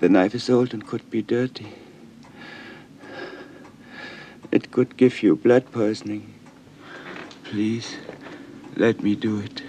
The knife is old and could be dirty. It could give you blood poisoning. Please, let me do it.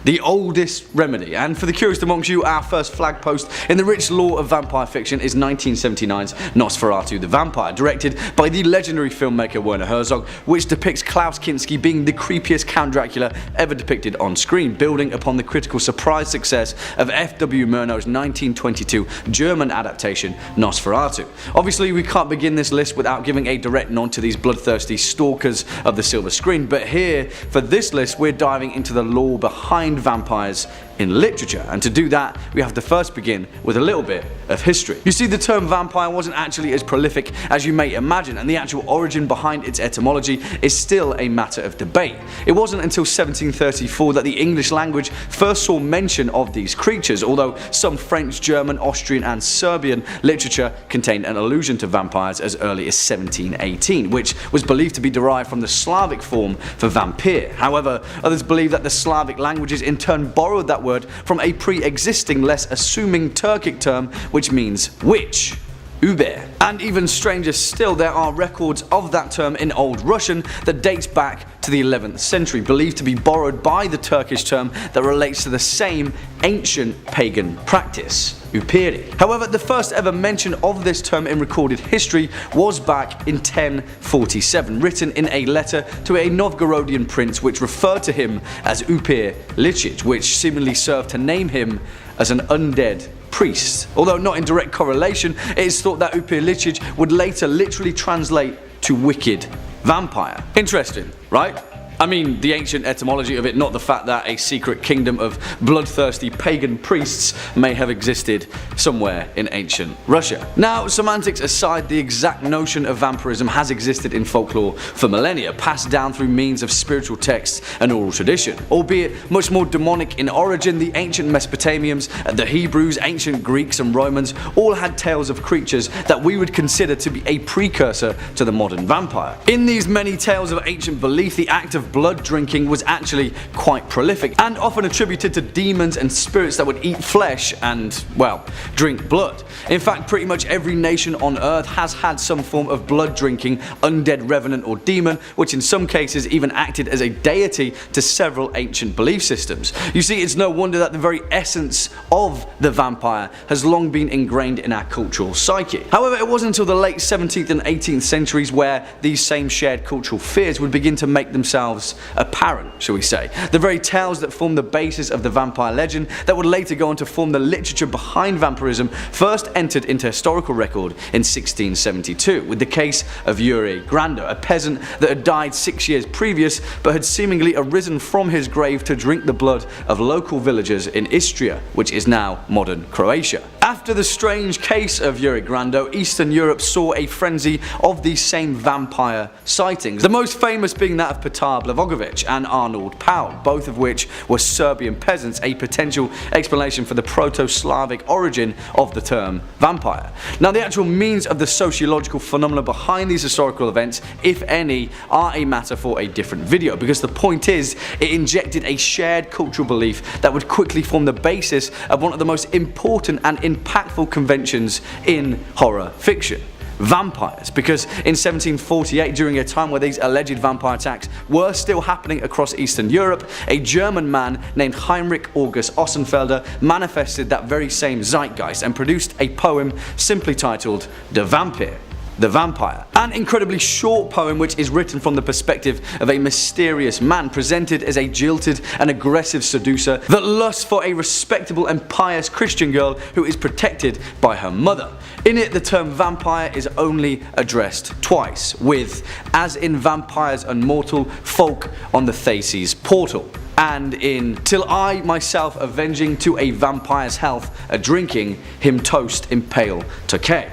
The oldest remedy, and for the curious amongst you, our first flag post in the rich lore of vampire fiction is 1979's Nosferatu the Vampire, directed by the legendary filmmaker Werner Herzog, which depicts Klaus Kinski being the creepiest Count Dracula ever depicted on screen, building upon the critical surprise success of F.W. Murnau's 1922 German adaptation Nosferatu. Obviously, we can't begin this list without giving a direct nod to these bloodthirsty stalkers of the silver screen, but here, for this list, we're diving into the lore behind vampires in literature, and to do that we have to first begin with a little bit of history. You see, the term vampire wasn't actually as prolific as you may imagine, and the actual origin behind its etymology is still a matter of debate. It wasn't until 1734 that the English language first saw mention of these creatures, although some French, German, Austrian and Serbian literature contained an allusion to vampires as early as 1718, which was believed to be derived from the Slavic form for vampire. However, others believe that the Slavic languages in turn borrowed that word from a pre-existing, less assuming Turkic term which means witch, Uber. And even stranger still, there are records of that term in Old Russian that dates back to the 11th century, believed to be borrowed by the Turkish term that relates to the same ancient pagan practice, Upiri. However, the first ever mention of this term in recorded history was back in 1047, written in a letter to a Novgorodian prince which referred to him as Upir Lichich, which seemingly served to name him as an undead priest. Although not in direct correlation, it is thought that Upir Lichich would later literally translate to wicked vampire. Interesting, right? I mean, the ancient etymology of it, not the fact that a secret kingdom of bloodthirsty pagan priests may have existed somewhere in ancient Russia. Now, semantics aside, the exact notion of vampirism has existed in folklore for millennia, passed down through means of spiritual texts and oral tradition. Albeit much more demonic in origin, the ancient Mesopotamians, the Hebrews, ancient Greeks and Romans all had tales of creatures that we would consider to be a precursor to the modern vampire. In these many tales of ancient belief, the act of blood drinking was actually quite prolific, and often attributed to demons and spirits that would eat flesh and, well, drink blood. In fact, pretty much every nation on earth has had some form of blood drinking undead revenant or demon, which in some cases even acted as a deity to several ancient belief systems. You see, it's no wonder that the very essence of the vampire has long been ingrained in our cultural psyche. However, it wasn't until the late 17th and 18th centuries where these same shared cultural fears would begin to make themselves apparent, shall we say. The very tales that form the basis of the vampire legend that would later go on to form the literature behind vampirism first entered into historical record in 1672 with the case of Yuri Grando, a peasant that had died 6 years previous but had seemingly arisen from his grave to drink the blood of local villagers in Istria, which is now modern Croatia. After the strange case of Yuri Grando, Eastern Europe saw a frenzy of these same vampire sightings, the most famous being that of Petar Blavogovic and Arnold Paul, both of which were Serbian peasants, a potential explanation for the Proto-Slavic origin of the term vampire. Now, the actual means of the sociological phenomena behind these historical events, if any, are a matter for a different video, because the point is, it injected a shared cultural belief that would quickly form the basis of one of the most important and impactful conventions in horror fiction: vampires. Because in 1748, during a time where these alleged vampire attacks were still happening across Eastern Europe, a German man named Heinrich August Ossenfelder manifested that very same zeitgeist and produced a poem simply titled The Vampire. The Vampire. An incredibly short poem which is written from the perspective of a mysterious man presented as a jilted and aggressive seducer that lusts for a respectable and pious Christian girl who is protected by her mother. In it, the term vampire is only addressed twice, with, as in Vampires Unmortal, folk on the Theses portal, and in Till I myself avenging to a vampire's health, a drinking him toast impale Tokay.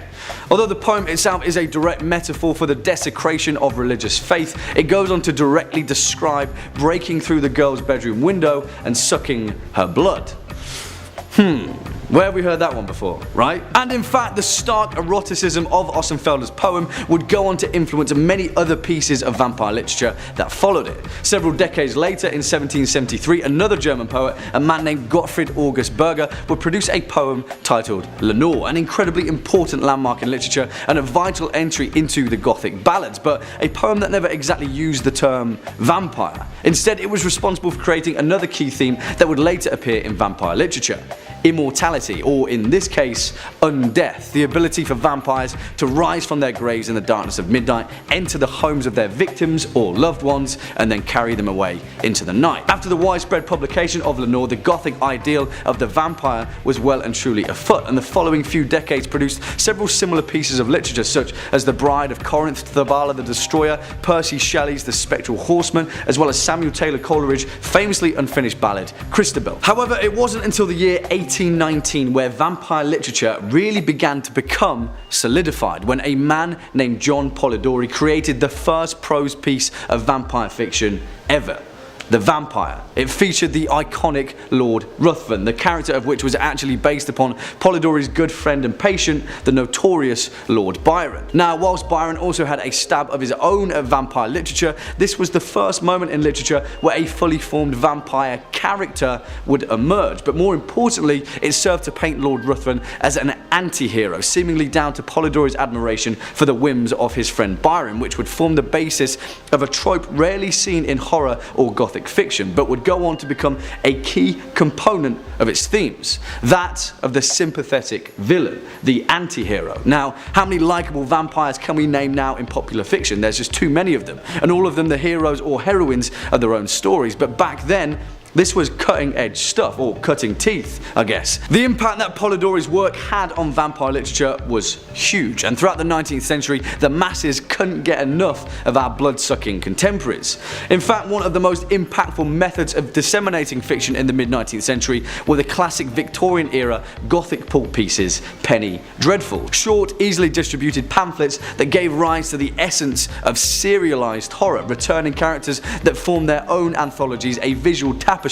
Although the poem itself is a direct metaphor for the desecration of religious faith, it goes on to directly describe breaking through the girl's bedroom window and sucking her blood. Where have we heard that one before, right? And in fact, the stark eroticism of Ossenfelder's poem would go on to influence many other pieces of vampire literature that followed it. Several decades later, in 1773, another German poet, a man named Gottfried August Berger, would produce a poem titled Lenore, an incredibly important landmark in literature and a vital entry into the Gothic ballads, but a poem that never exactly used the term vampire. Instead, it was responsible for creating another key theme that would later appear in vampire literature: immortality, or in this case, undeath, the ability for vampires to rise from their graves in the darkness of midnight, enter the homes of their victims or loved ones, and then carry them away into the night. After the widespread publication of Lenore, the Gothic ideal of the vampire was well and truly afoot, and the following few decades produced several similar pieces of literature, such as The Bride of Corinth, Therbala the Destroyer, Percy Shelley's The Spectral Horseman, as well as Samuel Taylor Coleridge's famously unfinished ballad, Christabel. However, it wasn't until the year 1819 where vampire literature really began to become solidified, when a man named John Polidori created the first prose piece of vampire fiction ever: The Vampire. It featured the iconic Lord Ruthven, the character of which was actually based upon Polidori's good friend and patient, the notorious Lord Byron. Now, whilst Byron also had a stab of his own at vampire literature, this was the first moment in literature where a fully formed vampire character would emerge. But more importantly, it served to paint Lord Ruthven as an anti-hero, seemingly down to Polidori's admiration for the whims of his friend Byron, which would form the basis of a trope rarely seen in horror or Gothic fiction, but would go on to become a key component of its themes, that of the sympathetic villain, the anti-hero. Now, how many likeable vampires can we name now in popular fiction? There's just too many of them, and all of them the heroes or heroines of their own stories. But back then, this was cutting edge stuff, or cutting teeth, I guess. The impact that Polidori's work had on vampire literature was huge, and throughout the 19th century, the masses couldn't get enough of our blood-sucking contemporaries. In fact, one of the most impactful methods of disseminating fiction in the mid-19th century were the classic Victorian-era Gothic pulp pieces, penny dreadful. Short, easily distributed pamphlets that gave rise to the essence of serialized horror, returning characters that formed their own anthologies, a visual tapestry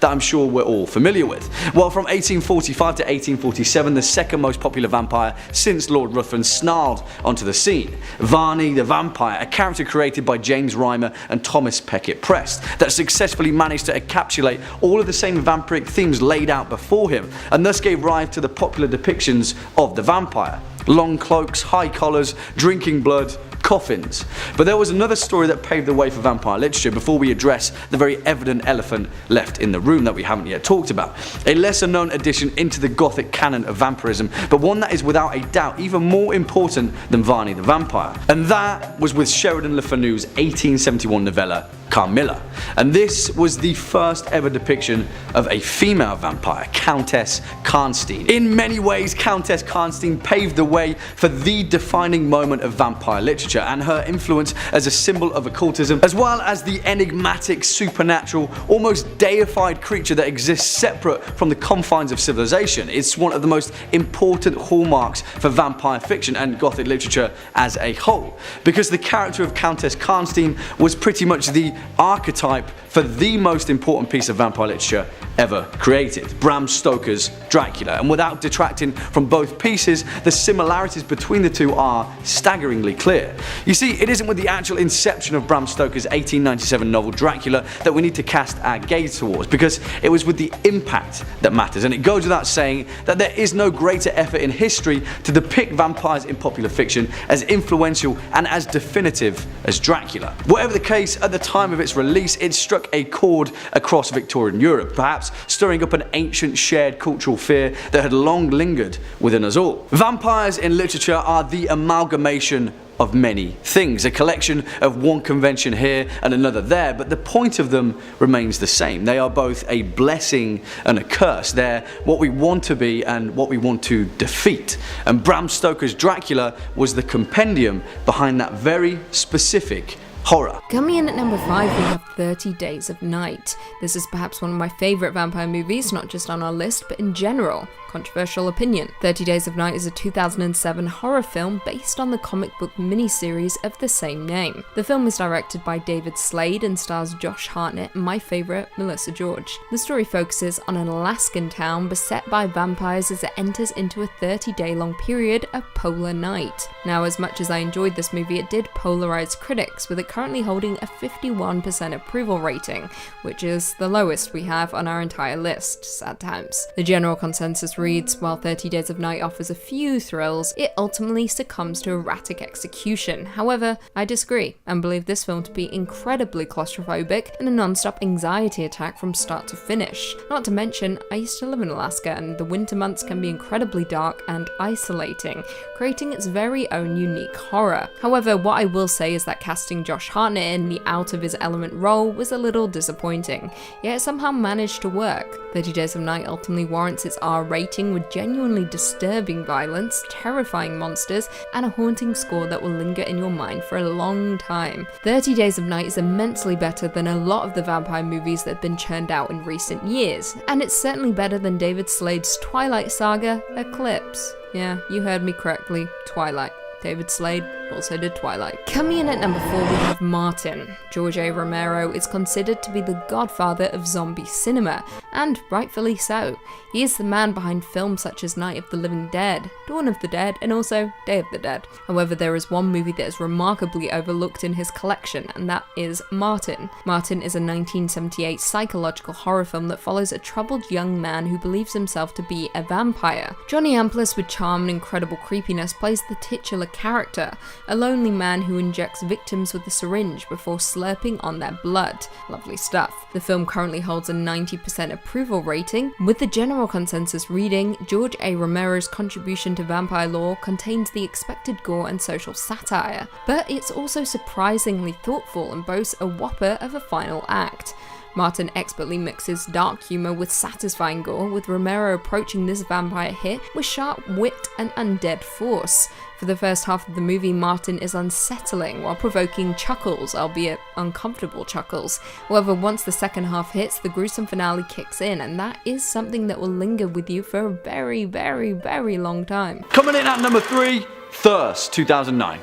that I'm sure we're all familiar with. Well, from 1845 to 1847, the second most popular vampire since Lord Ruthven snarled onto the scene: Varney the Vampire, a character created by James Rymer and Thomas Peckett Prest that successfully managed to encapsulate all of the same vampiric themes laid out before him, and thus gave rise to the popular depictions of the vampire: long cloaks, high collars, drinking blood, coffins. But there was another story that paved the way for vampire literature before we address the very evident elephant left in the room that we haven't yet talked about. A lesser known addition into the Gothic canon of vampirism, but one that is without a doubt even more important than Varney the Vampire. And that was with Sheridan Le Fanu's 1871 novella Carmilla. And this was the first ever depiction of a female vampire, Countess Karnstein. In many ways, Countess Karnstein paved the way for the defining moment of vampire literature, and her influence as a symbol of occultism, as well as the enigmatic, supernatural, almost deified creature that exists separate from the confines of civilization. It's one of the most important hallmarks for vampire fiction and Gothic literature as a whole, because the character of Countess Karnstein was pretty much the archetype for the most important piece of vampire literature ever created, Bram Stoker's Dracula. And without detracting from both pieces, the similarities between the two are staggeringly clear. You see, it isn't with the actual inception of Bram Stoker's 1897 novel Dracula that we need to cast our gaze towards, because it was with the impact that matters, and it goes without saying that there is no greater effort in history to depict vampires in popular fiction as influential and as definitive as Dracula. Whatever the case, at the time of its release, it struck a chord across Victorian Europe, perhaps stirring up an ancient shared cultural fear that had long lingered within us all. Vampires in literature are the amalgamation of many things, a collection of one convention here and another there, but the point of them remains the same. They are both a blessing and a curse. They're what we want to be and what we want to defeat. And Bram Stoker's Dracula was the compendium behind that very specific horror. Coming in at number 5, we have 30 Days of Night. This is perhaps one of my favourite vampire movies, not just on our list, but in general. controversial opinion. 30 Days of Night is a 2007 horror film based on the comic book miniseries of the same name. The film is directed by David Slade and stars Josh Hartnett and my favourite, Melissa George. The story focuses on an Alaskan town beset by vampires as it enters into a 30-day-long period of polar night. Now, as much as I enjoyed this movie, it did polarize critics, with it currently holding a 51% approval rating, which is the lowest we have on our entire list, sad times. The general consensus reads, while 30 Days of Night offers a few thrills, it ultimately succumbs to erratic execution. However, I disagree, and believe this film to be incredibly claustrophobic and a non-stop anxiety attack from start to finish. Not to mention, I used to live in Alaska, and the winter months can be incredibly dark and isolating, creating its very own unique horror. However, what I will say is that casting Josh Hartnett in the out-of-his-element role was a little disappointing, yet it somehow managed to work. 30 Days of Night ultimately warrants its R rating with genuinely disturbing violence, terrifying monsters, and a haunting score that will linger in your mind for a long time. 30 Days of Night is immensely better than a lot of the vampire movies that have been churned out in recent years, and it's certainly better than David Slade's Twilight saga, Eclipse. Yeah, you heard me correctly, Twilight. David Slade also did Twilight. Coming in at number 4, we have Martin. George A. Romero is considered to be the godfather of zombie cinema, and rightfully so. He is the man behind films such as Night of the Living Dead, Dawn of the Dead, and also Day of the Dead. However, there is one movie that is remarkably overlooked in his collection, and that is Martin. Martin is a 1978 psychological horror film that follows a troubled young man who believes himself to be a vampire. Johnny Amplis, with charm and incredible creepiness, plays the titular character, a lonely man who injects victims with a syringe before slurping on their blood. Lovely stuff. The film currently holds a 90% approval rating, with the general consensus reading, George A. Romero's contribution to vampire lore contains the expected gore and social satire, but it's also surprisingly thoughtful and boasts a whopper of a final act. Martin expertly mixes dark humour with satisfying gore, with Romero approaching this vampire hit with sharp wit and undead force. For the first half of the movie, Martin is unsettling while provoking chuckles, albeit uncomfortable chuckles. However, once the second half hits, the gruesome finale kicks in, and that is something that will linger with you for a very, very, very long time. Coming in at number 3, Thirst, 2009.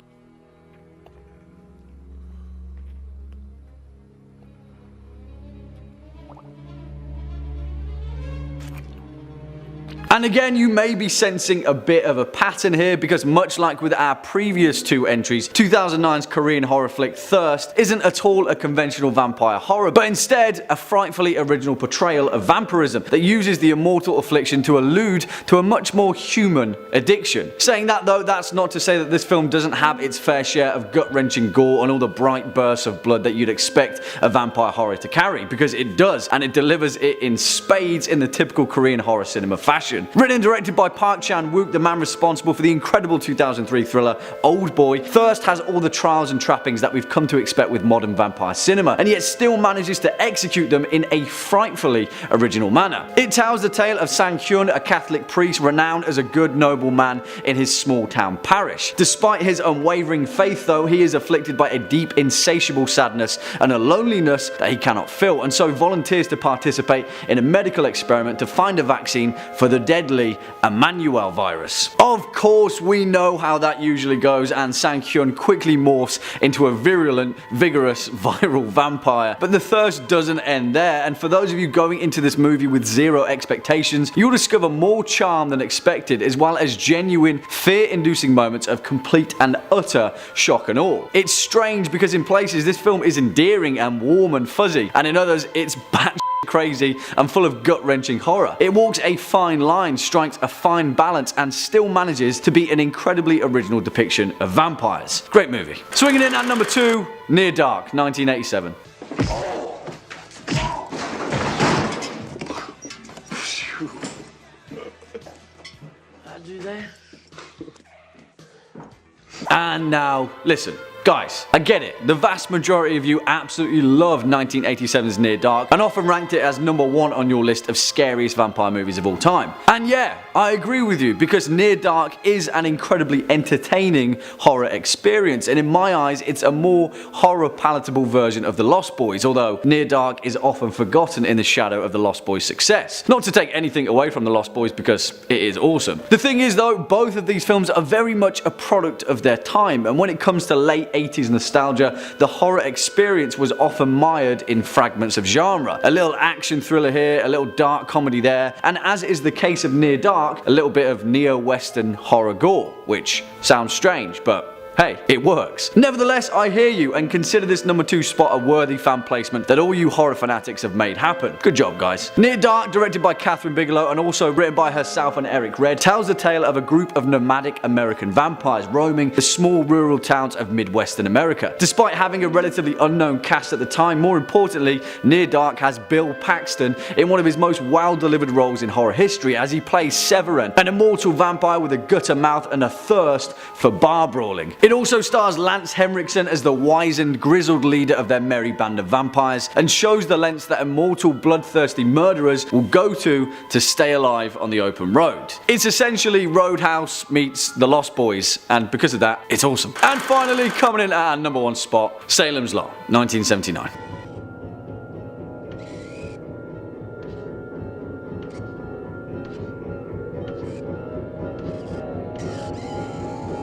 And again, you may be sensing a bit of a pattern here, because much like with our previous two entries, 2009's Korean horror flick Thirst isn't at all a conventional vampire horror, but instead a frightfully original portrayal of vampirism that uses the immortal affliction to allude to a much more human addiction. Saying that though, that's not to say that this film doesn't have its fair share of gut-wrenching gore and all the bright bursts of blood that you'd expect a vampire horror to carry, because it does, and it delivers it in spades in the typical Korean horror cinema fashion. Written and directed by Park Chan-wook, the man responsible for the incredible 2003 thriller Old Boy, Thirst has all the trials and trappings that we've come to expect with modern vampire cinema, and yet still manages to execute them in a frightfully original manner. It tells the tale of Sang-hyun, a Catholic priest renowned as a good noble man in his small town parish. Despite his unwavering faith though, he is afflicted by a deep insatiable sadness and a loneliness that he cannot fill, and so volunteers to participate in a medical experiment to find a vaccine for the deadly Emmanuel virus. Of course, we know how that usually goes, and Sang-hyun quickly morphs into a virulent, vigorous, viral vampire. But the thirst doesn't end there, and for those of you going into this movie with zero expectations, you'll discover more charm than expected, as well as genuine, fear-inducing moments of complete and utter shock and awe. It's strange because in places this film is endearing and warm and fuzzy, and in others it's batshit crazy and full of gut-wrenching horror. It walks a fine line, strikes a fine balance, and still manages to be an incredibly original depiction of vampires. Great movie. Swinging in at number 2, Near Dark, 1987. And now, listen. Guys, I get it. The vast majority of you absolutely loved 1987's Near Dark and often ranked it as #1 on your list of scariest vampire movies of all time. And yeah, I agree with you because Near Dark is an incredibly entertaining horror experience, and in my eyes it's a more horror palatable version of The Lost Boys, although Near Dark is often forgotten in the shadow of The Lost Boys' success. Not to take anything away from The Lost Boys because it is awesome. The thing is though, both of these films are very much a product of their time, and when it comes to late 80s nostalgia, the horror experience was often mired in fragments of genre. A little action thriller here, a little dark comedy there, and as is the case of Near Dark, a little bit of neo-western horror gore, which sounds strange, but hey, it works. Nevertheless, I hear you and consider this #2 spot a worthy fan placement that all you horror fanatics have made happen. Good job, guys. Near Dark, directed by Catherine Bigelow and also written by herself and Eric Red, tells the tale of a group of nomadic American vampires roaming the small rural towns of Midwestern America. Despite having a relatively unknown cast at the time, more importantly, Near Dark has Bill Paxton in one of his most well-delivered roles in horror history as he plays Severin, an immortal vampire with a gutter mouth and a thirst for bar brawling. It also stars Lance Henriksen as the wizened, grizzled leader of their merry band of vampires, and shows the lengths that immortal, bloodthirsty murderers will go to stay alive on the open road. It's essentially Roadhouse meets The Lost Boys, and because of that, it's awesome. And finally, coming in at our #1 spot, Salem's Lot, 1979.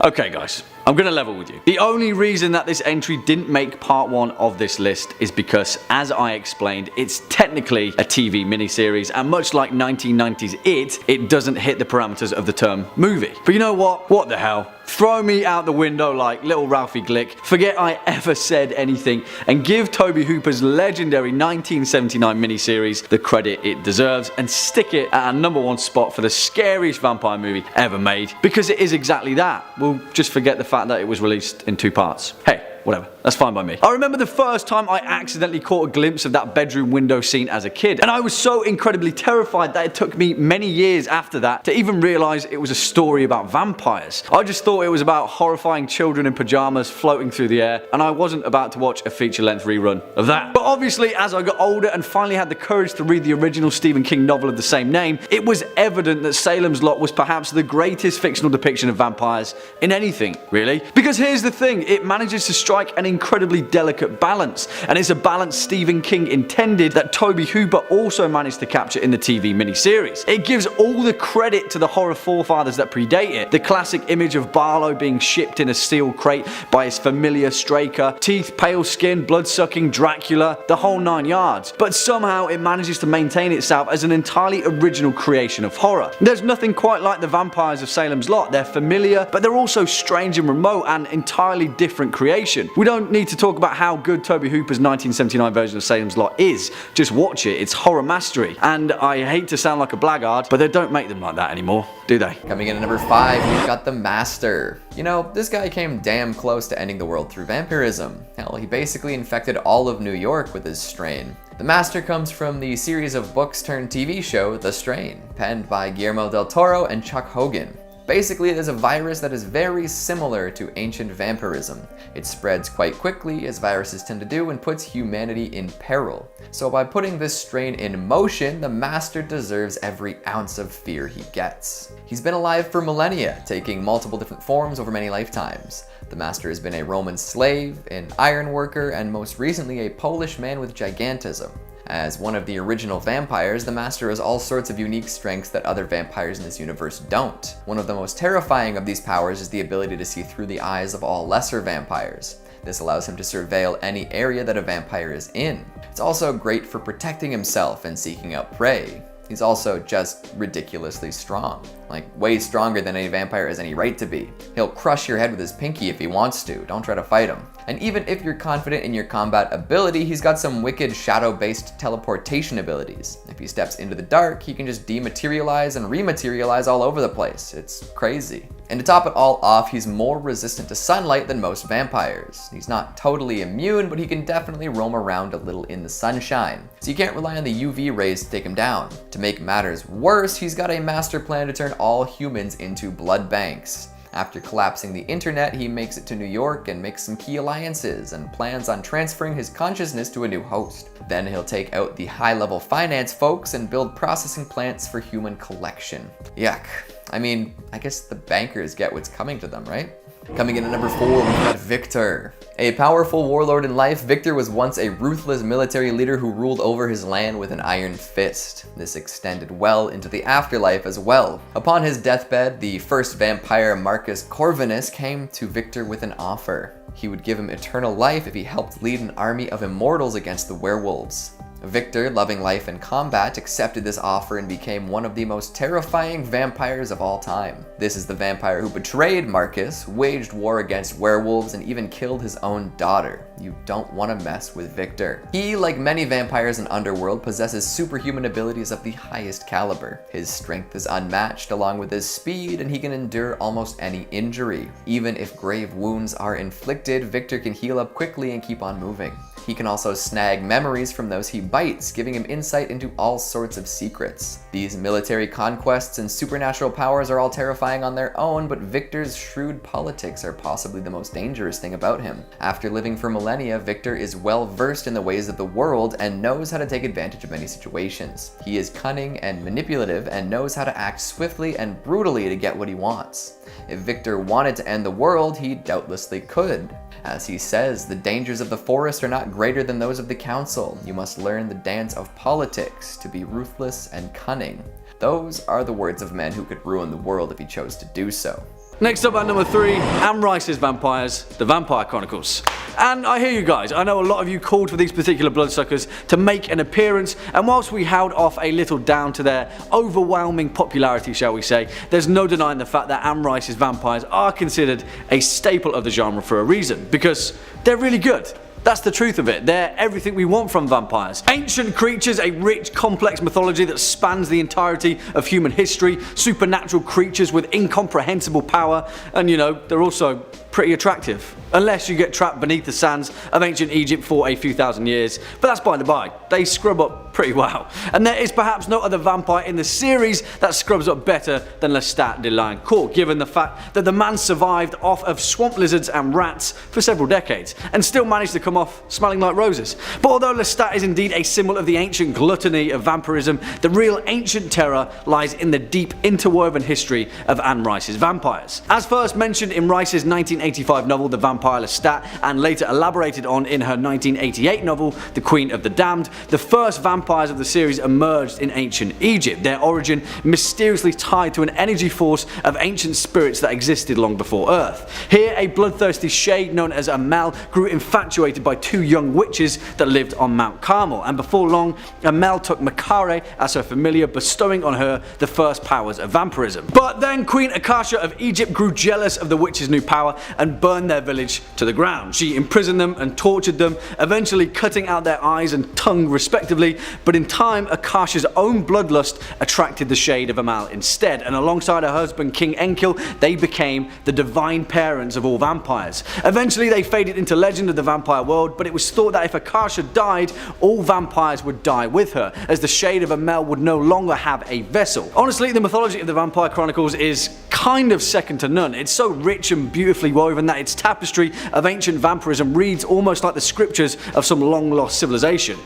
Okay guys, I'm gonna level with you. The only reason that this entry didn't make part 1 of this list is because, as I explained, it's technically a TV miniseries, and much like 1990's it doesn't hit the parameters of the term movie. But you know what? What the hell? Throw me out the window like little Ralphie Glick, forget I ever said anything, and give Tobe Hooper's legendary 1979 miniseries the credit it deserves, and stick it at our #1 spot for the scariest vampire movie ever made, because it is exactly that. We'll just forget the fact that it was released in 2 parts. Hey, whatever, that's fine by me. I remember the first time I accidentally caught a glimpse of that bedroom window scene as a kid, and I was so incredibly terrified that it took me many years after that to even realise it was a story about vampires. I just thought it was about horrifying children in pyjamas floating through the air, and I wasn't about to watch a feature-length rerun of that. But obviously, as I got older and finally had the courage to read the original Stephen King novel of the same name, it was evident that Salem's Lot was perhaps the greatest fictional depiction of vampires in anything, really. Because here's the thing, it manages to strike an incredibly delicate balance, and it's a balance Stephen King intended that Tobe Hooper also managed to capture in the TV miniseries. It gives all the credit to the horror forefathers that predate it. The classic image of Barlow being shipped in a steel crate by his familiar Straker, teeth, pale skin, blood-sucking Dracula, the whole 9 yards. But somehow it manages to maintain itself as an entirely original creation of horror. There's nothing quite like the vampires of Salem's Lot. They're familiar, but they're also strange and remote, and entirely different creation. We don't need to talk about how good Tobe Hooper's 1979 version of Salem's Lot is. Just watch it, it's horror mastery. And I hate to sound like a blackguard, but they don't make them like that anymore, do they? Coming in at #5, we've got The Master. You know, this guy came damn close to ending the world through vampirism. Hell, he basically infected all of New York with his strain. The Master comes from the series of books turned TV show The Strain, penned by Guillermo del Toro and Chuck Hogan. Basically, it is a virus that is very similar to ancient vampirism. It spreads quite quickly, as viruses tend to do, and puts humanity in peril. So by putting this strain in motion, the Master deserves every ounce of fear he gets. He's been alive for millennia, taking multiple different forms over many lifetimes. The Master has been a Roman slave, an iron worker, and most recently a Polish man with gigantism. As one of the original vampires, the Master has all sorts of unique strengths that other vampires in this universe don't. One of the most terrifying of these powers is the ability to see through the eyes of all lesser vampires. This allows him to surveil any area that a vampire is in. It's also great for protecting himself and seeking out prey. He's also just ridiculously strong. Like, way stronger than any vampire has any right to be. He'll crush your head with his pinky if he wants to, don't try to fight him. And even if you're confident in your combat ability, he's got some wicked shadow-based teleportation abilities. If he steps into the dark, he can just dematerialize and rematerialize all over the place. It's crazy. And to top it all off, he's more resistant to sunlight than most vampires. He's not totally immune, but he can definitely roam around a little in the sunshine. So you can't rely on the UV rays to take him down. To make matters worse, he's got a master plan to turn all humans into blood banks. After collapsing the internet, he makes it to New York and makes some key alliances and plans on transferring his consciousness to a new host. Then he'll take out the high-level finance folks and build processing plants for human collection. Yuck. I mean, I guess the bankers get what's coming to them, right? Coming in at number 4, we've got Victor. A powerful warlord in life, Victor was once a ruthless military leader who ruled over his land with an iron fist. This extended well into the afterlife as well. Upon his deathbed, the first vampire, Marcus Corvinus, came to Victor with an offer. He would give him eternal life if he helped lead an army of immortals against the werewolves. Victor, loving life and combat, accepted this offer and became one of the most terrifying vampires of all time. This is the vampire who betrayed Marcus, waged war against werewolves, and even killed his own daughter. You don't want to mess with Victor. He, like many vampires in Underworld, possesses superhuman abilities of the highest caliber. His strength is unmatched along with his speed, and he can endure almost any injury. Even if grave wounds are inflicted, Victor can heal up quickly and keep on moving. He can also snag memories from those he bites, giving him insight into all sorts of secrets. These military conquests and supernatural powers are all terrifying on their own, but Victor's shrewd politics are possibly the most dangerous thing about him. After living for millennia, Victor is well versed in the ways of the world and knows how to take advantage of many situations. He is cunning and manipulative and knows how to act swiftly and brutally to get what he wants. If Victor wanted to end the world, he doubtlessly could. As he says, the dangers of the forest are not greater than those of the council. You must learn the dance of politics to be ruthless and cunning. Those are the words of men who could ruin the world if he chose to do so. Next up at number 3, Anne Rice's Vampires, The Vampire Chronicles. And I hear you guys, I know a lot of you called for these particular bloodsuckers to make an appearance, and whilst we held off a little down to their overwhelming popularity, shall we say, there's no denying the fact that Anne Rice's vampires are considered a staple of the genre for a reason, because they're really good. That's the truth of it. They're everything we want from vampires. Ancient creatures, a rich, complex mythology that spans the entirety of human history, supernatural creatures with incomprehensible power, and you know, they're also pretty attractive. Unless you get trapped beneath the sands of ancient Egypt for a few thousand years, but that's by the by. They scrub up pretty well. And there is perhaps no other vampire in the series that scrubs up better than Lestat de Liancourt, given the fact that the man survived off of swamp lizards and rats for several decades, and still managed to come off smelling like roses. But although Lestat is indeed a symbol of the ancient gluttony of vampirism, the real ancient terror lies in the deep interwoven history of Anne Rice's vampires. As first mentioned in Rice's 1985 novel The Vampire Lestat, and later elaborated on in her 1988 novel The Queen of the Damned, the first vampires of the series emerged in ancient Egypt, their origin mysteriously tied to an energy force of ancient spirits that existed long before Earth. Here, a bloodthirsty shade known as Amel grew infatuated by two young witches that lived on Mount Carmel, and before long, Amel took Makare as her familiar, bestowing on her the first powers of vampirism. But then Queen Akasha of Egypt grew jealous of the witches' new power and burned their village to the ground. She imprisoned them and tortured them, eventually cutting out their eyes and tongue respectively, but in time Akasha's own bloodlust attracted the shade of Amal instead, and alongside her husband King Enkil, they became the divine parents of all vampires. Eventually they faded into legend of the vampire world, but it was thought that if Akasha died, all vampires would die with her, as the shade of Amel would no longer have a vessel. Honestly, the mythology of the Vampire Chronicles is kind of second to none. It's so rich and beautifully woven that its tapestry of ancient vampirism reads almost like the scriptures of some long lost civilization.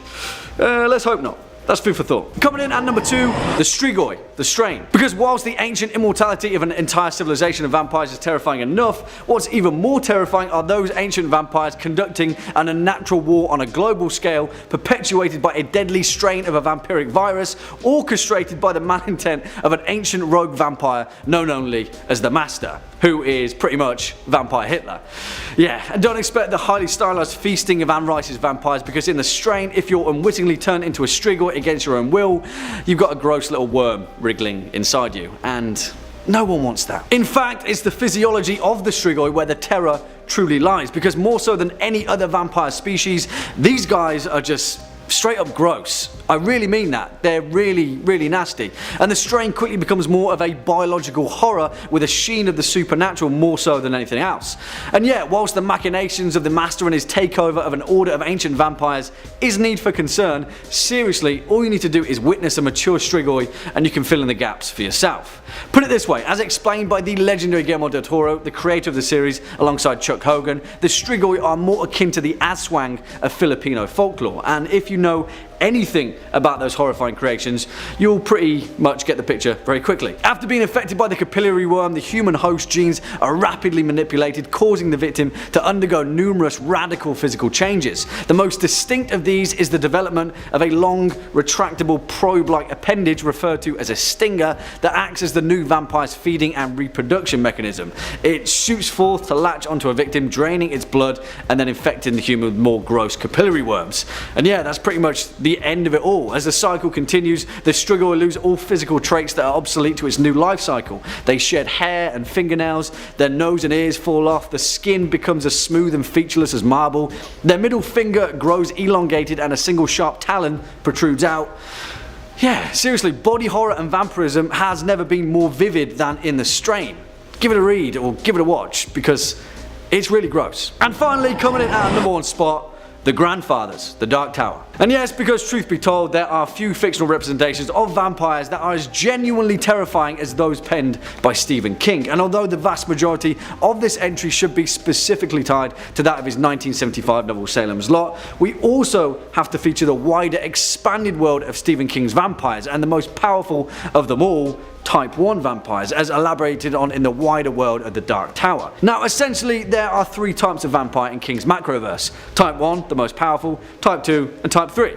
Let's hope not. That's food for thought. Coming in at number 2, the Strigoi, the Strain. Because whilst the ancient immortality of an entire civilization of vampires is terrifying enough, what's even more terrifying are those ancient vampires conducting an unnatural war on a global scale, perpetuated by a deadly strain of a vampiric virus, orchestrated by the malintent of an ancient rogue vampire known only as the Master, who is pretty much Vampire Hitler. Yeah, and don't expect the highly stylized feasting of Anne Rice's vampires, because in the Strain, if you're unwittingly turned into a Strigoi against your own will, you've got a gross little worm wriggling inside you, and no one wants that. In fact, it's the physiology of the Strigoi where the terror truly lies, because more so than any other vampire species, these guys are just straight up gross. I really mean that. They're really, really nasty. And the strain quickly becomes more of a biological horror with a sheen of the supernatural more so than anything else. And yet, whilst the machinations of the Master and his takeover of an order of ancient vampires is need for concern, seriously, all you need to do is witness a mature Strigoi and you can fill in the gaps for yourself. Put it this way, as explained by the legendary Guillermo del Toro, the creator of the series, alongside Chuck Hogan, the Strigoi are more akin to the Aswang of Filipino folklore, and if you know anything about those horrifying creations, you'll pretty much get the picture very quickly. After being affected by the capillary worm, the human host genes are rapidly manipulated, causing the victim to undergo numerous radical physical changes. The most distinct of these is the development of a long, retractable probe-like appendage referred to as a stinger that acts as the new vampire's feeding and reproduction mechanism. It shoots forth to latch onto a victim, draining its blood and then infecting the human with more gross capillary worms. And yeah, that's pretty much the end of it all. As the cycle continues, the Strigoi lose all physical traits that are obsolete to its new life cycle. They shed hair and fingernails, their nose and ears fall off, the skin becomes as smooth and featureless as marble, their middle finger grows elongated and a single sharp talon protrudes out. Yeah, seriously, body horror and vampirism has never been more vivid than in The Strain. Give it a read or give it a watch because it's really gross. And finally, coming in at number 1 spot, The Grandfathers, The Dark Tower. And yes, because truth be told, there are few fictional representations of vampires that are as genuinely terrifying as those penned by Stephen King. And although the vast majority of this entry should be specifically tied to that of his 1975 novel Salem's Lot, we also have to feature the wider expanded world of Stephen King's vampires, and the most powerful of them all, Type 1 vampires, as elaborated on in the wider world of The Dark Tower. Now essentially there are 3 types of vampire in King's macroverse. Type 1, the most powerful, Type 2 and Type 3.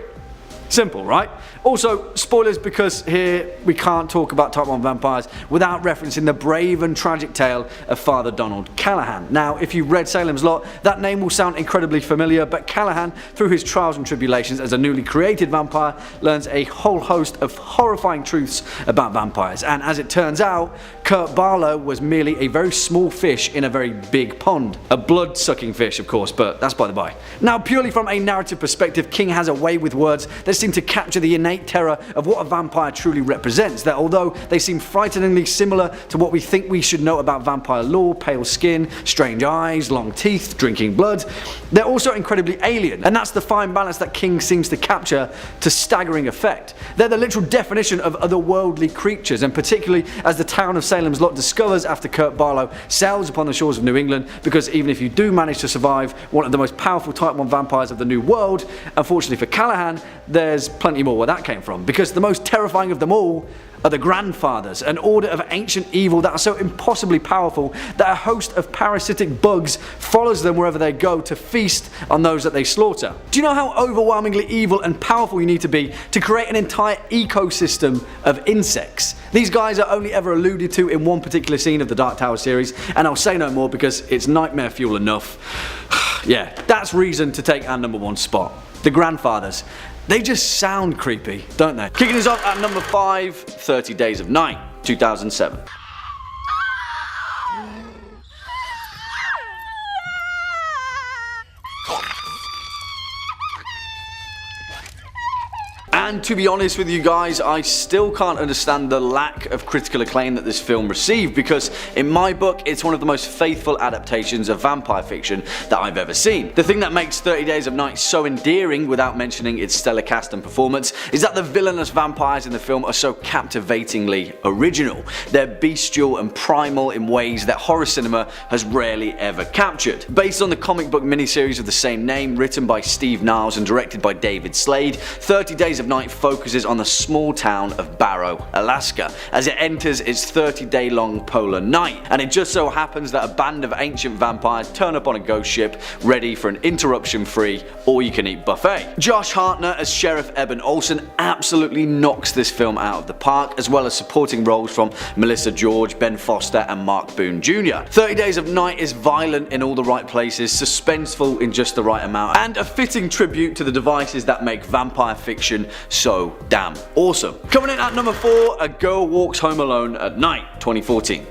Simple, right? Also, spoilers, because here we can't talk about Type 1 vampires without referencing the brave and tragic tale of Father Donald Callahan. Now, if you've read Salem's Lot, that name will sound incredibly familiar, but Callahan, through his trials and tribulations as a newly created vampire, learns a whole host of horrifying truths about vampires. And as it turns out, Kurt Barlow was merely a very small fish in a very big pond. A blood-sucking fish, of course, but that's by the by. Now, purely from a narrative perspective, King has a way with words that seem to capture the innate terror of what a vampire truly represents, that although they seem frighteningly similar to what we think we should know about vampire lore, pale skin, strange eyes, long teeth, drinking blood, they're also incredibly alien, and that's the fine balance that King seems to capture to staggering effect. They're the literal definition of otherworldly creatures, and particularly as the town of Salem's Lot discovers after Kurt Barlow sails upon the shores of New England, because even if you do manage to survive one of the most powerful Type 1 vampires of the New World, unfortunately for Callahan, there's plenty more where that came from, because the most terrifying of them all are the Grandfathers, an order of ancient evil that are so impossibly powerful that a host of parasitic bugs follows them wherever they go to feast on those that they slaughter. Do you know how overwhelmingly evil and powerful you need to be to create an entire ecosystem of insects? These guys are only ever alluded to in one particular scene of the Dark Tower series, and I'll say no more because it's nightmare fuel enough. Yeah, that's reason to take our number 1 spot. The Grandfathers. They just sound creepy, don't they? Kicking us off at number 5, 30 Days of Night, 2007. And to be honest with you guys, I still can't understand the lack of critical acclaim that this film received, because in my book it's one of the most faithful adaptations of vampire fiction that I've ever seen. The thing that makes 30 Days of Night so endearing, without mentioning its stellar cast and performance, is that the villainous vampires in the film are so captivatingly original. They're bestial and primal in ways that horror cinema has rarely ever captured. Based on the comic book miniseries of the same name, written by Steve Niles and directed by David Slade, 30 Days of Night focuses on the small town of Barrow, Alaska, as it enters its 30-day long polar night, and it just so happens that a band of ancient vampires turn up on a ghost ship ready for an interruption-free, all-you-can-eat buffet. Josh Hartnett as Sheriff Eben Olsen absolutely knocks this film out of the park, as well as supporting roles from Melissa George, Ben Foster and Mark Boone Jr. 30 Days of Night is violent in all the right places, suspenseful in just the right amount, and a fitting tribute to the devices that make vampire fiction so damn awesome. Coming in at number 4, A Girl Walks Home Alone at Night, 2014.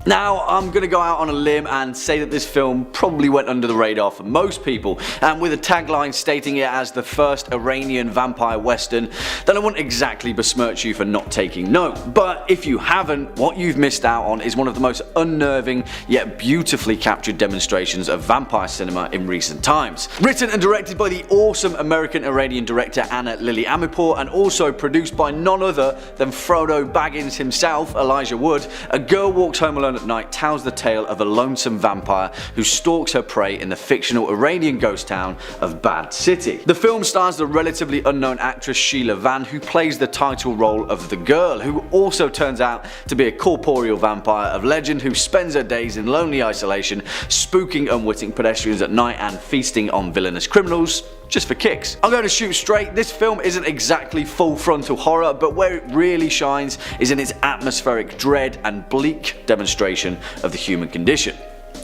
Now, I'm going to go out on a limb and say that this film probably went under the radar for most people, and with a tagline stating it as the first Iranian vampire western, then I wouldn't exactly besmirch you for not taking note. But if you haven't, what you've missed out on is one of the most unnerving yet beautifully captured demonstrations of vampire cinema in recent times. Written and directed by the awesome American-Iranian director Anna Lily Amirpour, and also produced by none other than Frodo Baggins himself, Elijah Wood, A Girl Walks Home Alone at Night tells the tale of a lonesome vampire who stalks her prey in the fictional Iranian ghost town of Bad City. The film stars the relatively unknown actress Sheila Van, who plays the title role of the girl, who also turns out to be a corporeal vampire of legend who spends her days in lonely isolation, spooking unwitting pedestrians at night and feasting on villainous criminals just for kicks. I'm going to shoot straight, this film isn't exactly full frontal horror, but where it really shines is in its atmospheric dread and bleak demonstration of the human condition.